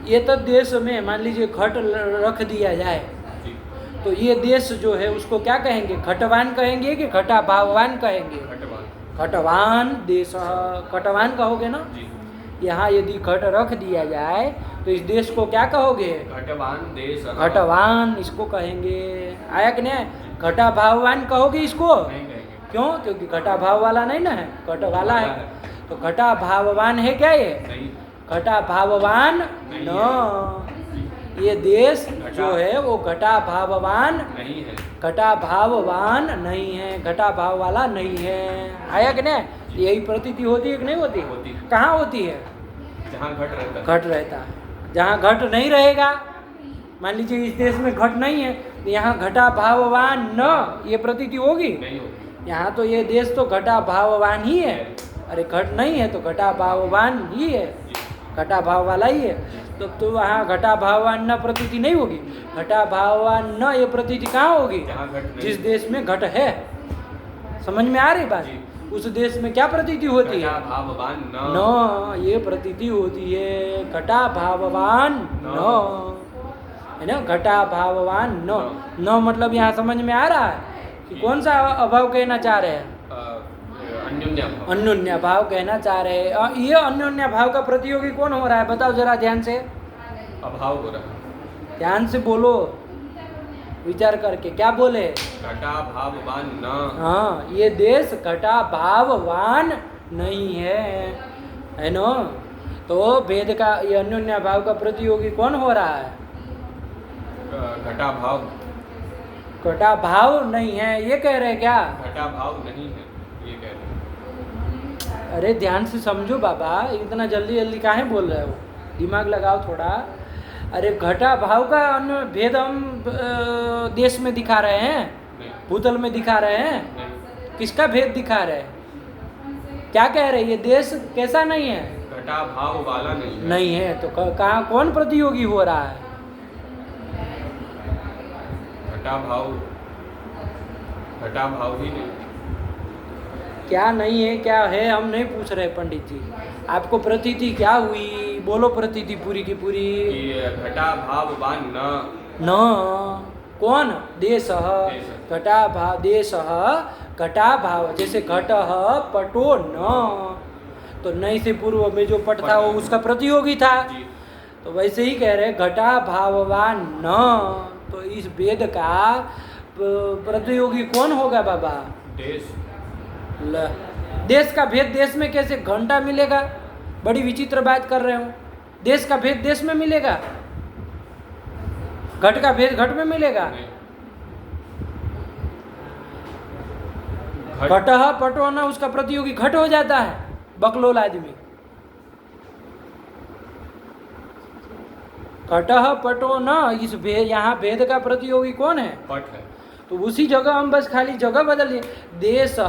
ये तो देश में मान लीजिए घट रख दिया जाए तो ये देश जो है उसको क्या कहेंगे? घटवान कहेंगे कि घटा भाववान कहेंगे? घटवान देश, घटवान कहोगे ना। यहाँ यदि घट रख दिया जाए तो इस देश को क्या कहोगे? घटवान देश, घटवान इसको कहेंगे। आया कि नहीं? घटा भाववान कहोगे इसको? नहीं कहेंगे। क्यों? क्योंकि घटा भाव वाला नहीं ना है, घट वाला है। तो घटा भाववान है क्या ये? नहीं। घटा भाववान न, ये देश जो है वो घटा भाववान नहीं है, घटा भाववान नहीं है, घटा भाव वाला नहीं है। आया कि नहीं? यही प्रतीति होती है कि नहीं होती? होती। कहाँ होती है? जहाँ घट रहता है। घट रहता है। जहाँ घट नहीं रहेगा, मान लीजिए इस देश में घट नहीं है, तो यहाँ घटा भाववान न ये प्रतीति होगी? नहीं होगी। यहाँ तो ये देश तो घटा भाववान ही है। अरे घट नहीं है तो घटा भाववान ही है, घटा भाव वाला ही है। तो वहाँ घटा भाववान न प्रतीति नहीं होगी। घटा भाववान न ये प्रतीति कहाँ होगी? जिस देश में घट है। समझ में आ रही बात? उस देश में क्या प्रतीति होती है? भाववान न ये प्रतीति होती है, घटा भाववान न, है ना, घटा भाववान न मतलब यहाँ समझ में आ रहा है कि कौन सा अभाव कहना चाह रहे हैं? अन्योन्या भाव कहना चाह रहे हैं। ये अन्योन्या भाव का प्रतियोगी कौन हो रहा है? बताओ जरा ध्यान से। अभाव हो रहा है। ध्यान से बोलो, विचार करके क्या बोले? घटा भाववान न। हाँ ये देश घटा भाववान नहीं है ना। तो भेद का ये अन्योन्या भाव का प्रतियोगी कौन हो रहा है? घटा भाव। घटा भाव नहीं है ये कह रहे क्या? घटा भाव नहीं है ये कह रहे। अरे ध्यान से समझो बाबा, इतना जल्दी जल्दी काहे बोल रहे हो? दिमाग लगाओ थोड़ा। अरे घटा भाव का अन्य भेद हम देश में दिखा रहे हैं, भूतल में दिखा रहे हैं। किसका भेद दिखा रहे हैं? क्या कह रहे हैं? ये देश कैसा नहीं है? घटा भाव वाला नहीं है। तो कहाँ कौन प्रतियोगी हो रहा है? घटा भाव ही नहीं। क्या नहीं है क्या है हम नहीं पूछ रहे पंडित जी, आपको प्रतीति क्या हुई बोलो प्रतीति पूरी की पूरी। कि घटा भाववान न न कौन देश घटा भाव देश घटा भाव जैसे घट पटो न, तो नहीं से पूर्व में जो पट था वो उसका प्रतियोगी था, जी। तो वैसे ही कह रहे घटा भाववान न, तो इस वेद का प्रतियोगी कौन होगा बाबा? देश। देश का भेद देश में कैसे घंटा मिलेगा? बड़ी विचित्र बात कर रहे हो। देश का भेद देश में मिलेगा, घट का भेद घट में मिलेगा? घट पटो ना उसका प्रतियोगी घट हो जाता है, बकलोल आदमी। घट पटो न, इस भेद यहाँ भेद का प्रतियोगी कौन है? पट है। तो उसी जगह हम बस खाली जगह बदल दिए, देश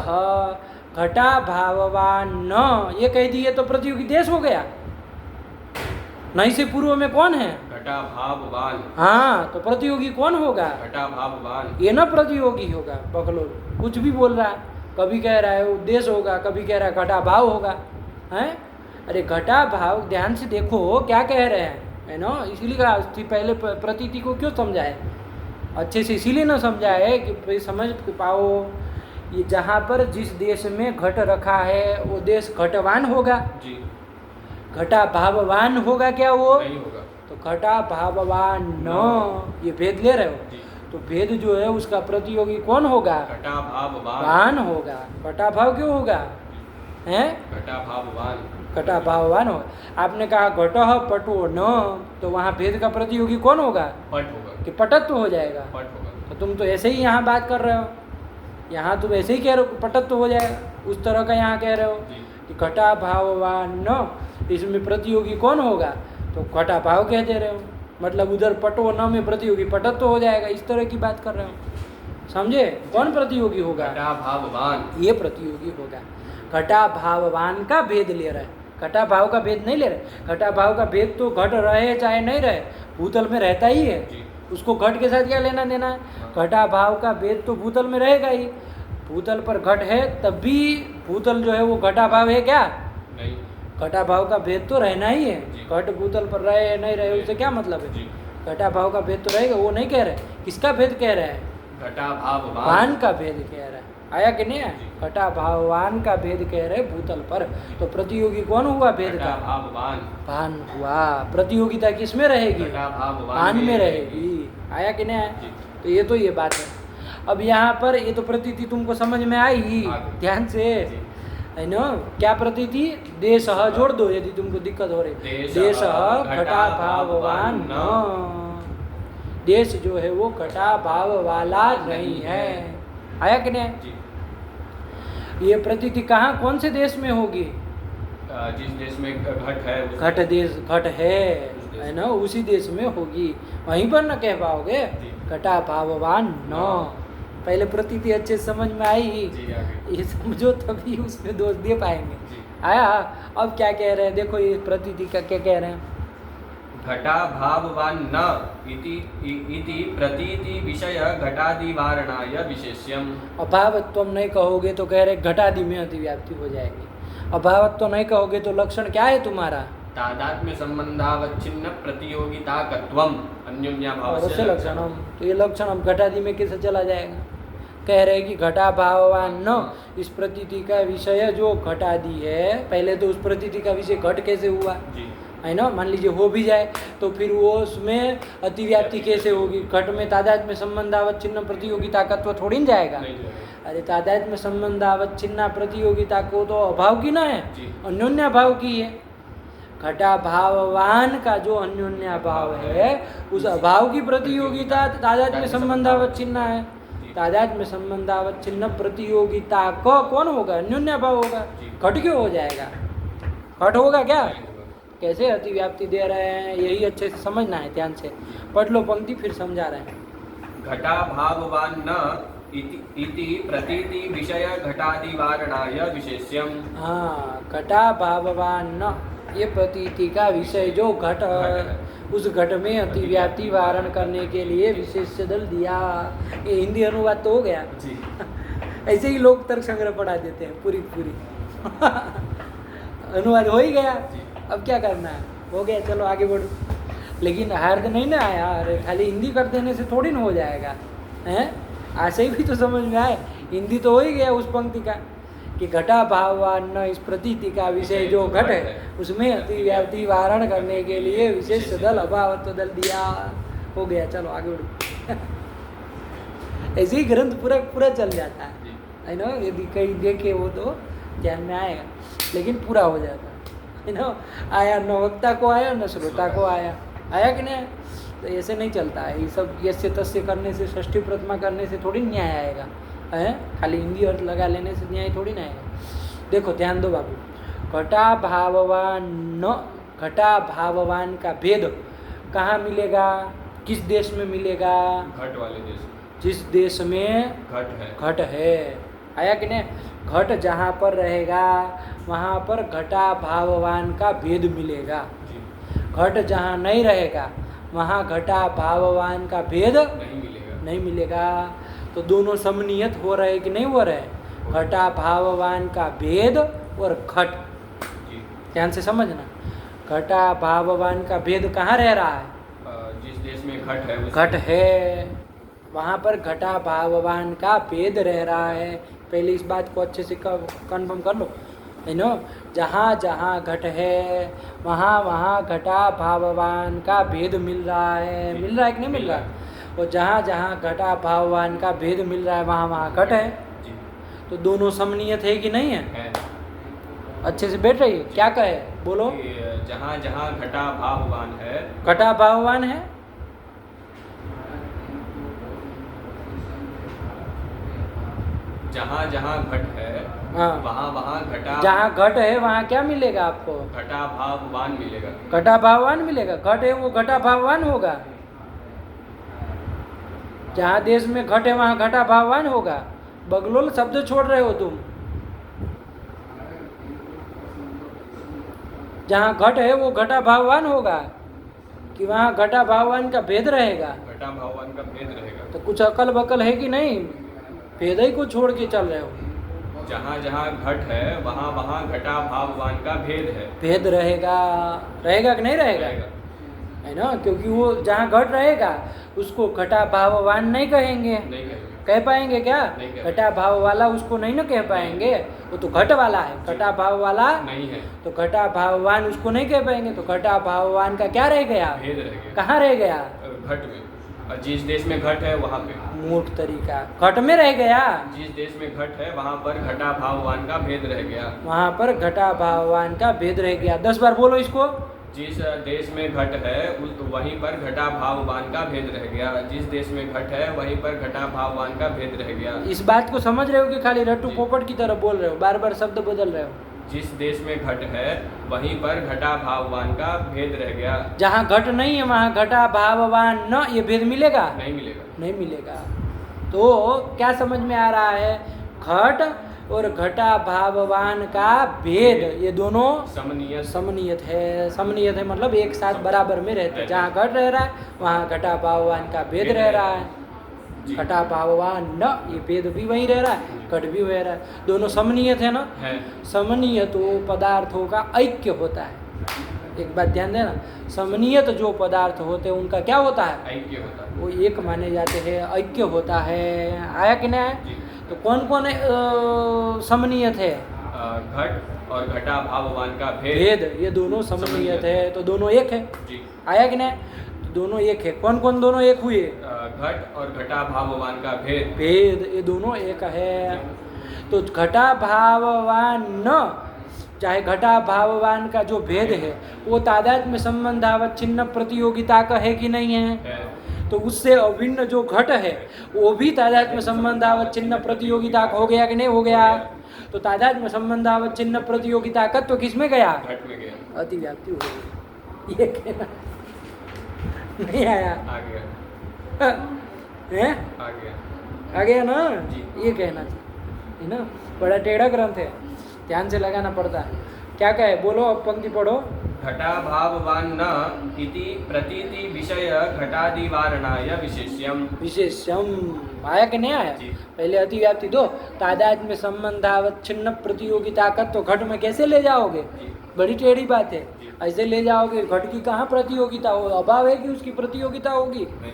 घटा भाववान न ये कह दिए तो प्रतियोगी देश हो गया। नहीं से पूर्व में कौन है? घटा भाववान। हाँ, तो प्रतियोगी कौन होगा? घटा भाववान। ये ना प्रतियोगी होगा, बकलोल कुछ भी बोल रहा है, कभी कह रहा है वो देश होगा, कभी कह रहा है घटा भाव होगा, हैं? अरे घटा भाव ध्यान से देखो क्या कह रहे हैं, है ना? इसीलिए कहा पहले प्रतीति को क्यों समझाए अच्छे से, इसीलिए ना समझाए कि समझ पाओ। ये जहाँ पर जिस देश में घट रखा है वो देश घटवान होगा जी। घटा भाववान होगा क्या? वो नहीं होगा। तो घटा भाववान न ये भेद ले रहे हो, जी। तो भेद जो है उसका प्रतियोगी कौन होगा? घटा भाववान। वान होगा। घटा भाव क्यों होगा? हैं? घटा भाववान। घटा भाववान होगा। आपने कहा घट पटो न, तो वहाँ भेद का प्रतियोगी कौन होगा? पट होगा। कि पटत्व हो जाएगा? पट होगा। तो तुम तो ऐसे ही यहाँ बात कर रहे हो, यहाँ तुम ऐसे ही कह रहे हो पटत्व हो जाएगा, उस तरह का यहाँ कह रहे हो जी। कि घटा भाववान न, इसमें प्रतियोगी कौन होगा? तो घटा भाव कह दे रहे हो, मतलब उधर पटो न में प्रतियोगी पटत्व हो जाएगा, इस तरह की बात कर रहे हो। समझे? कौन प्रतियोगी होगा? घटा भाववान। ये प्रतियोगी होगा। घटा भाववान का भेद ले रहे हैं, घटा भाव का भेद नहीं ले रहे। घटा भाव का भेद तो घट रहे चाहे नहीं रहे भूतल में रहता ही है, जी। उसको घट के साथ क्या लेना देना है? घटा भाव का भेद तो भूतल में रहेगा ही, भूतल पर घट है तब भी भूतल जो है वो घटा भाव है क्या? नहीं। घटा भाव का भेद तो रहना ही है, जी। घट भूतल पर रहे नहीं रहे उससे क्या मतलब है? जी। घटा भाव का भेद तो रहेगा, वो नहीं कह रहे। किसका भेद कह रहे हैं? घटा भाववान। वान का भेद कह रहा है, आया कि नहीं है? जी। घटा भाववान का भेद कह रहे भूतल पर, तो प्रतियोगी कौन हुआ भेद घटा का? भाववान। भान हुआ। प्रतियोगिता किस में रहेगी? घटा भाववान भान में रहेगी। आया कि नहीं आया? जी। तो ये बात है। अब यहाँ पर ये तो प्रतीति तुमको समझ में आई, ध्यान से, जी। है ना? क्या प्रतीति? देश जोड़ दो यदि तुमको दिक्कत हो रही। देश घटा भाववान न, देश जो है वो घटा भाव वाला नहीं है। आया कि नहीं? जी। ये प्रतीति कहाँ कौन से देश में होगी? जिस देश में घट है घट देश घट है ना, उसी देश में होगी, वहीं पर न कह पाओगे जी। घटा भाववान न। पहले प्रतीति अच्छे से समझ में आई, जी, आगे। ये समझो तभी उसमें दोष दे पाएंगे। जी। आया? अब क्या कह रहे हैं देखो, ये प्रतीति का क्या कह रहे हैं? घटा भाववान न इति प्रतीति विषय घटादिवारणाय विशेष्यम। अभावत्व नहीं कहोगे तो कह रहे घटादि में अतिव्याप्ति हो जाएगी। अभावत्व नहीं कहोगे तो लक्षण क्या है तुम्हारा? तादात्म्य संबंधावच्छिन्न प्रतियोगिताकत्वम अन्योन्याभावस्य लक्षणम। तो ये लक्षण हम घटादि में कैसे चला जाएगा? कह रहे कि घटा भाववान न, इस प्रतीति का विषय जो घटादि है, पहले तो उस प्रतीति का विषय घट कैसे हुआ जी। है ना? मान लीजिए हो भी जाए तो फिर वो उसमें अतिव्याप्ति कैसे होगी? घट में तादात्म्य संबंधावच्छिन्न प्रतियोगिता का तो थोड़ी न जाएगा। अरे तादात्म्य संबंधावच्छिन्न प्रतियोगिता को तो अभाव की ना है, अन्योन्या भाव की है। घटा भाववान का जो अन्योन्या भाव है उस अभाव की प्रतियोगिता तादात्म्य संबंधावच्छिन्न है। तादात्म्य संबंधावच्छिन्न प्रतियोगिता को कौन होगा? अन्योन्या भाव होगा। घट क्यों हो जाएगा? घट होगा क्या? कैसे अतिव्याप्ति दे रहे हैं, यही अच्छे से समझना है, ध्यान से पढ़ लो पंक्ति फिर समझा रहे हैं। घटा भाववान न इति प्रतीति विषय घटादिवारणाय विशेष्यम। हाँ, घटा भाववान न, ये प्रतीति का विषय जो घट, उस घट में अतिव्याप्ति वारण करने के लिए विशेष दल दिया। ये हिंदी अनुवाद तो हो गया जी। ऐसे ही लोग तर्क संग्रह पढ़ा देते हैं पूरी अनुवाद हो ही गया। अब क्या करना है? हो गया, चलो आगे बढ़ो। लेकिन अर्थ नहीं ना आया, अरे खाली हिंदी कर देने से थोड़ी ना हो जाएगा, हैं? ऐसे ही भी तो समझ में आए, हिंदी तो हो ही गया उस पंक्ति का कि घटा भावान्न इस प्रतीति का विषय जो घट है उसमें अति व्याप्ति वारण करने के लिए विशेष दल अभावत्व दल दिया। हो गया, चलो आगे बढ़ो। ऐसे ही ग्रंथ पूरा पूरा चल जाता है ना, यदि कहीं देखे वो तो ध्यान में आएगा, लेकिन पूरा हो जाता है ना। आया न वक्ता को आया न श्रोता को आया, आया कि नहीं? तो ऐसे नहीं चलता है ये सब, यस्य तस्य करने से, षष्ठी प्रतिमा करने से थोड़ी न्याय आएगा, है? खाली हिंदी अर्थ लगा लेने से न्याय थोड़ी ना आएगा। देखो ध्यान दो बाबू, घटा भाववान का भेद कहाँ मिलेगा, किस देश में मिलेगा? घट वाले देश, जिस देश में घट है, आया कि नहीं? घट जहाँ पर रहेगा वहाँ पर घटा भाववान का भेद मिलेगा। घट जहाँ नहीं रहेगा वहाँ घटा भाववान का भेद नहीं मिलेगा। तो दोनों समनियत हो रहे कि नहीं हो रहे? घटा भाववान का भेद और घट, ध्यान से समझना, घटा भाववान का भेद कहाँ रह रहा है? जिस देश में घट है, घट है वहाँ पर घटा भाववान का भेद रह रहा है। पहले इस बात को अच्छे से कन्फर्म कर लो, है ना? जहाँ जहाँ घट है वहाँ वहाँ घटा भाववान का भेद मिल रहा है, मिल रहा है कि नहीं मिल रहा है? और जहाँ जहाँ घटा भाववान का भेद मिल रहा है वहाँ वहाँ घट है, तो दोनों समनियत है कि नहीं है? अच्छे से बैठ रही है, क्या कहे बोलो? जहाँ जहाँ घटा भाववान है, घटा भाववान है, जहाँ जहाँ घट है हाँ, वहाँ वहाँ घटा, जहाँ घट है वहाँ क्या मिलेगा आपको? घटा भाववान मिलेगा। घटा भाववान मिलेगा। घट है वो घटा भाववान होगा। जहाँ देश में घट है वहाँ घटा भाववान होगा। बगलोल शब्द छोड़ रहे हो तुम। जहाँ घट है वो घटा भाववान होगा कि वहाँ घटा भाववान का भेद रहेगा? घटा भाववान का भेद रहेगा। तो कुछ अकल बकल है कि नहीं? भेद ही को छोड़ के चल रहे हो। जहाँ जहाँ घट है वहाँ वहाँ घटा भाववान का भेद है, भेद रहेगा, रहेगा कि नहीं रहेगा? है ना, क्योंकि वो जहाँ घट रहेगा उसको घटा भाववान नहीं कहेंगे, कह पाएंगे क्या? घटा भाव वाला उसको नहीं ना कह पाएंगे, वो तो घट वाला है, घटा भाव वाला नहीं है, तो घटा भाववान उसको नहीं कह पाएंगे। तो घटा भाववान का क्या रह गया? भेद रह गया। कहाँ रह गया? घट में। और जिस देश में घट है वहाँ पे मूर्ख तरीका, घट में रह गया। जिस देश में घट है वहाँ पर घटा भाववान का भेद रह गया, वहाँ पर घटा भाववान का भेद रह गया। 10 बार बोलो इसको। जिस देश में घट है वहीं पर घटा भाववान का भेद रह गया। जिस देश में घट है वहीं पर घटा भाववान का भेद रह गया। इस बात को समझ रहे हो कि खाली रट्टू पोपट की तरह बोल रहे हो, बार बार शब्द बदल रहे हो? जिस देश में घट है वहीं पर घटा भाववान का भेद रह गया। जहाँ घट नहीं है वहाँ घटा भाववान न, ये भेद मिलेगा? नहीं मिलेगा, नहीं मिलेगा। तो क्या समझ में आ रहा है? घट और घटा भाववान का भेद, ये दोनों समनियत है। समनियत है मतलब एक साथ बराबर में रहते हैं। जहाँ घट रह रहा है वहाँ घटा भाववान का भेद रह रहा है। घटा भाववान न, ये भेद भी वहीं रह रहा है, घट भी रह रहा है, दोनों समनियत है ना। समनियत पदार्थों का ऐक्य होता है। एक बात ध्यान देना, समनियत जो पदार्थ होते हैं उनका क्या होता है? ऐक्य होता है। वो एक माने जाते हैं, ऐक्य होता है। आया कि नहीं? तो कौन कौन समनियत है? घट और घटा भाववान का भेद, ये दोनों समनियत है, तो दोनों एक है। आया कि नहीं? तो दोनों एक है। कौन कौन दोनों एक हुए? घट और घटा भाववान का भेद, ये दोनों एक है। तो घटा भाववान न, चाहे घटा भाववान का जो भेद है वो तादात्म्य में संबंधावच्छिन्न प्रतियोगिता का है कि नहीं है? तो उससे अभिन्न जो घट है वो भी तादात्म्य में संबंधावच्छिन्न प्रतियोगिता हो गया कि नहीं हो गया? तो तादात्म्य में संबंधावच्छिन्न प्रतियोगिता का तो किस में गया? घट में गया। अतिव्याप्ति हो गई। ये कहना नहीं आया? आ गया। हैं? आ गया ना? ये कहना चाहिए, है ना? बड़ा टेढ़ा ग्रंथ है, ध्यान से लगाना पड़ता है। क्या कहे बोलो, अब पंक्ति पढ़ो। घटा भाववान न इति प्रतीति विषय घटादि वारणाय विशेष्यम। विशेष्यम आया कि नहीं आया? पहले अतिव्याप्ति दो, तादात्म्य में संबंधावच्छिन्न प्रतियोगिता का तो घट में कैसे ले जाओगे? बड़ी टेढ़ी बात है। जी। ऐसे ले जाओगे, घट की कहाँ प्रतियोगिता हो, अभाव है कि उसकी प्रतियोगिता होगी? नहीं।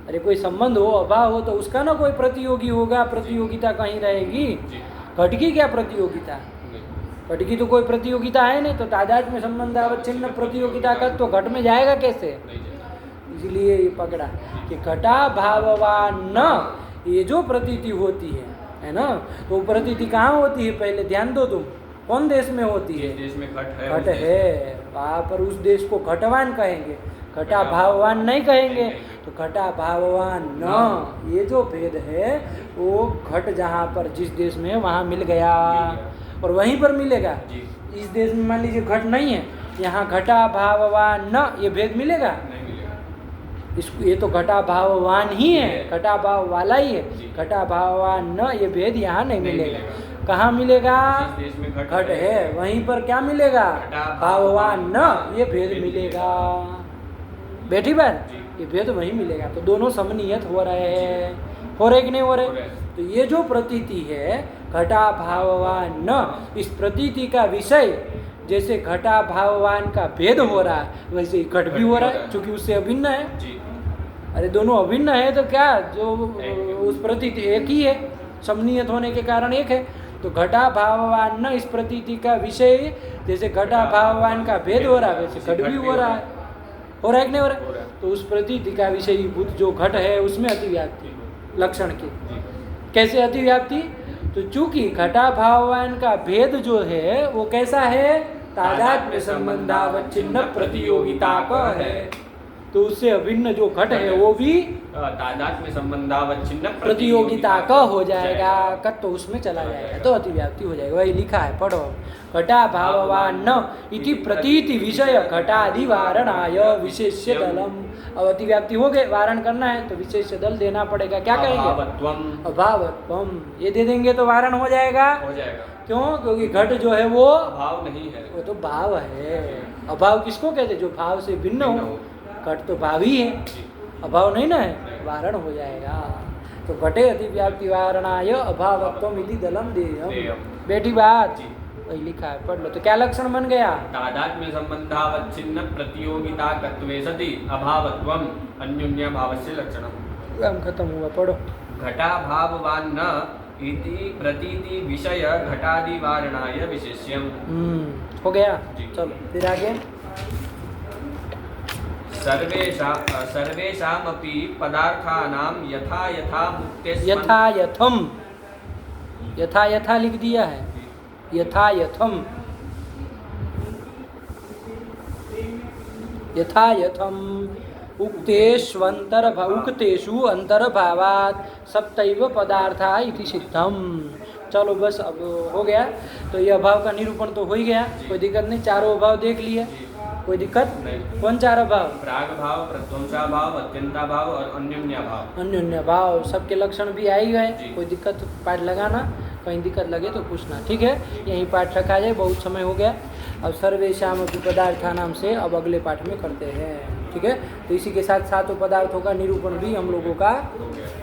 अरे कोई संबंध हो, अभाव हो तो उसका ना कोई प्रतियोगी होगा, प्रतियोगिता कहीं रहेगी। जी। घट की क्या प्रतियोगिता? नहीं। घट की तो कोई प्रतियोगिता है नहीं, तो तादाद में संबंध अवच्छिन्न प्रतियोगिता का तो घट में जाएगा कैसे? नहीं जाएगा। इसलिए ये पकड़ा कि घटा भाववान न, ये जो प्रतीति होती है ना, तो प्रतीति कहाँ होती है? पहले ध्यान दो तुम, कौन देश में होती है? जिस देश में घट है घट है, वहाँ पर उस देश को घटवान कहेंगे, घटा भाववान नहीं कहेंगे। तो घटा भाववान न, ये जो भेद है वो घट जहाँ पर जिस देश में है वहाँ मिल गया और वहीं पर मिलेगा। जी। इस देश में मान लीजिए घट नहीं है, यहाँ घटा भाववान न, ये भेद मिलेगा? नहीं मिलेगा। इसको ये तो घटा भाववान ही है, घटा भाव वाला ही है। जी। घटा भाववान न, ये भेद यहाँ नहीं नहीं मिलेगा। मिलेगा। कहाँ मिलेगा? जिस देश में घट है वहीं पर क्या मिलेगा? घटा भाववान न, ये भेद मिलेगा। बैठी बात, जी। ये भेद वहीं मिलेगा। तो दोनों समनियत हो रहे हैं, हो रहे कि नहीं हो हो रहे? रहे। तो ये जो प्रतीति है घटा भाववान न, इस प्रतीति का विषय जैसे घटा भाववान का भेद हो रहा है वैसे ही घट भी हो रहा है, क्योंकि उससे अभिन्न है। जी। अरे दोनों अभिन्न है तो क्या, जो एक। उस प्रतीति एक ही है, समनियत होने के कारण एक है। तो घटा भाववान न, इस प्रतीति का विषय जैसे घटा भाववान का भेद हो रहा है वैसे घट भी हो रहा है। हो रहा है कि नहीं हो रहा हो रहा है? है। तो उस प्रतीति का विषयीभूत जो घट है उसमें अतिव्याप्ति लक्षण की। जी। कैसे अतिव्याप्ति? तो चूंकि घटा भाववान का भेद जो है वो कैसा है? तादात्म्य संबंधावच्छिन्न प्रतियोगिता का है। तो उससे अभिन्न जो घट है वो भी तादात्म्य संबंधावच्छिन्न प्रतियोगिता का हो जाएगा, कट तो उसमें चला जाएगा, तो अतिव्याप्ति हो जाएगा। वही लिखा है, पढ़ो। घटा भाववान न इति प्रतीति विषय घटादि वारणाय विशेष्य दलम। अब अतिव्याप्ति हो गए, वारण करना है तो विशेष्य दल देना पड़ेगा। क्या कहेंगे? अभावत्वम। अभावत्वम, ये दे देंगे तो वारण हो जाएगा। हो जाएगा। क्यों? क्योंकि घट जो है वो अभाव नहीं है। वो तो भाव है। अभाव किसको कहते? जो भाव से भिन्न हो। घट तो भाव ही है, अभाव नहीं ना है, वारण हो जाएगा। तो घटे अतिव्याप्ति वारणाय अभावत्वम इति दलम देयम। बेटी बात, वही लिखा है, पढ़ लो। तो क्या लक्षण बन गया? तादात्म्य संबंधावच्छिन्न प्रतियोगिता कत्वे सति अभावत्वम अन्योन्य भावस्य लक्षणम्। काम खत्म हुआ, पढ़ो। घटा भाववान न इति प्रतीति विषय घटादि वारणाय विशेष्यम। हो गया। जी। चलो फिर आगे। सर्वेषामपि पदार्थानां यथा यथा मुक्तेस्मन्। यथा यथम, यथा यथा लिख दिया है, यथा यथम, यथा यथम उक्तेषु अंतर्भावात् सप्तैव पदार्था इति सिद्धम। चलो बस अब हो गया। तो ये अभाव का निरूपण तो हो ही गया, कोई दिक्कत नहीं। चारों अभाव देख लिए, कोई दिक्कत नहीं। कौन चार अभाव? प्राग भाव, प्रध्वंसा भाव, अत्यंता भाव और अन्योन्या भाव। अन्योन्य भाव, सबके लक्षण भी आ ही गए। जी। कोई दिक्कत पाठ लगाना, कहीं दिक्कत लगे तो पूछना, ठीक है। यही पाठ रखा जाए, बहुत समय हो गया। अब सर्वेषाम अपि पदार्थानाम से अब अगले पाठ में करते हैं, ठीक है। तो इसी के साथ सातों पदार्थों का निरूपण भी हम लोगों का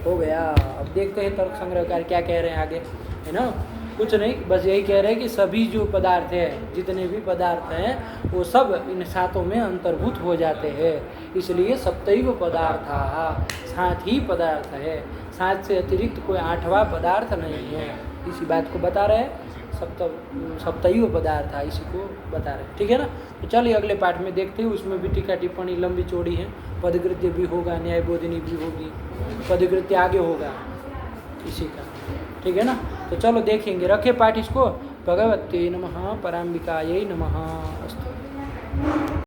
हो गया। अब देखते हैं तर्क संग्रहकार क्या कह रहे हैं आगे, है ना। कुछ नहीं, बस यही कह रहे हैं कि सभी जो पदार्थ है, जितने भी पदार्थ हैं वो सब इन सातों में अंतर्भूत हो जाते हैं। इसलिए सप्तैव पदार्था, सात ही पदार्थ है, सात से अतिरिक्त कोई आठवां पदार्थ नहीं है। इसी बात को बता रहे हैं, सप्तैव पदार्थ, इसी को बता रहे हैं, ठीक है ना। तो चलिए अगले पाठ में देखते हैं, उसमें भी टीका टिप्पणी लंबी चौड़ी है। पदकृत्य भी होगा, न्याय बोधिनी भी होगी, पदकृत्य आगे होगा इसी का, ठीक है ना। तो चलो देखेंगे, रखे पाठ इसको। भगवते नमः, पराम्बिकायै नमः। अस्तु।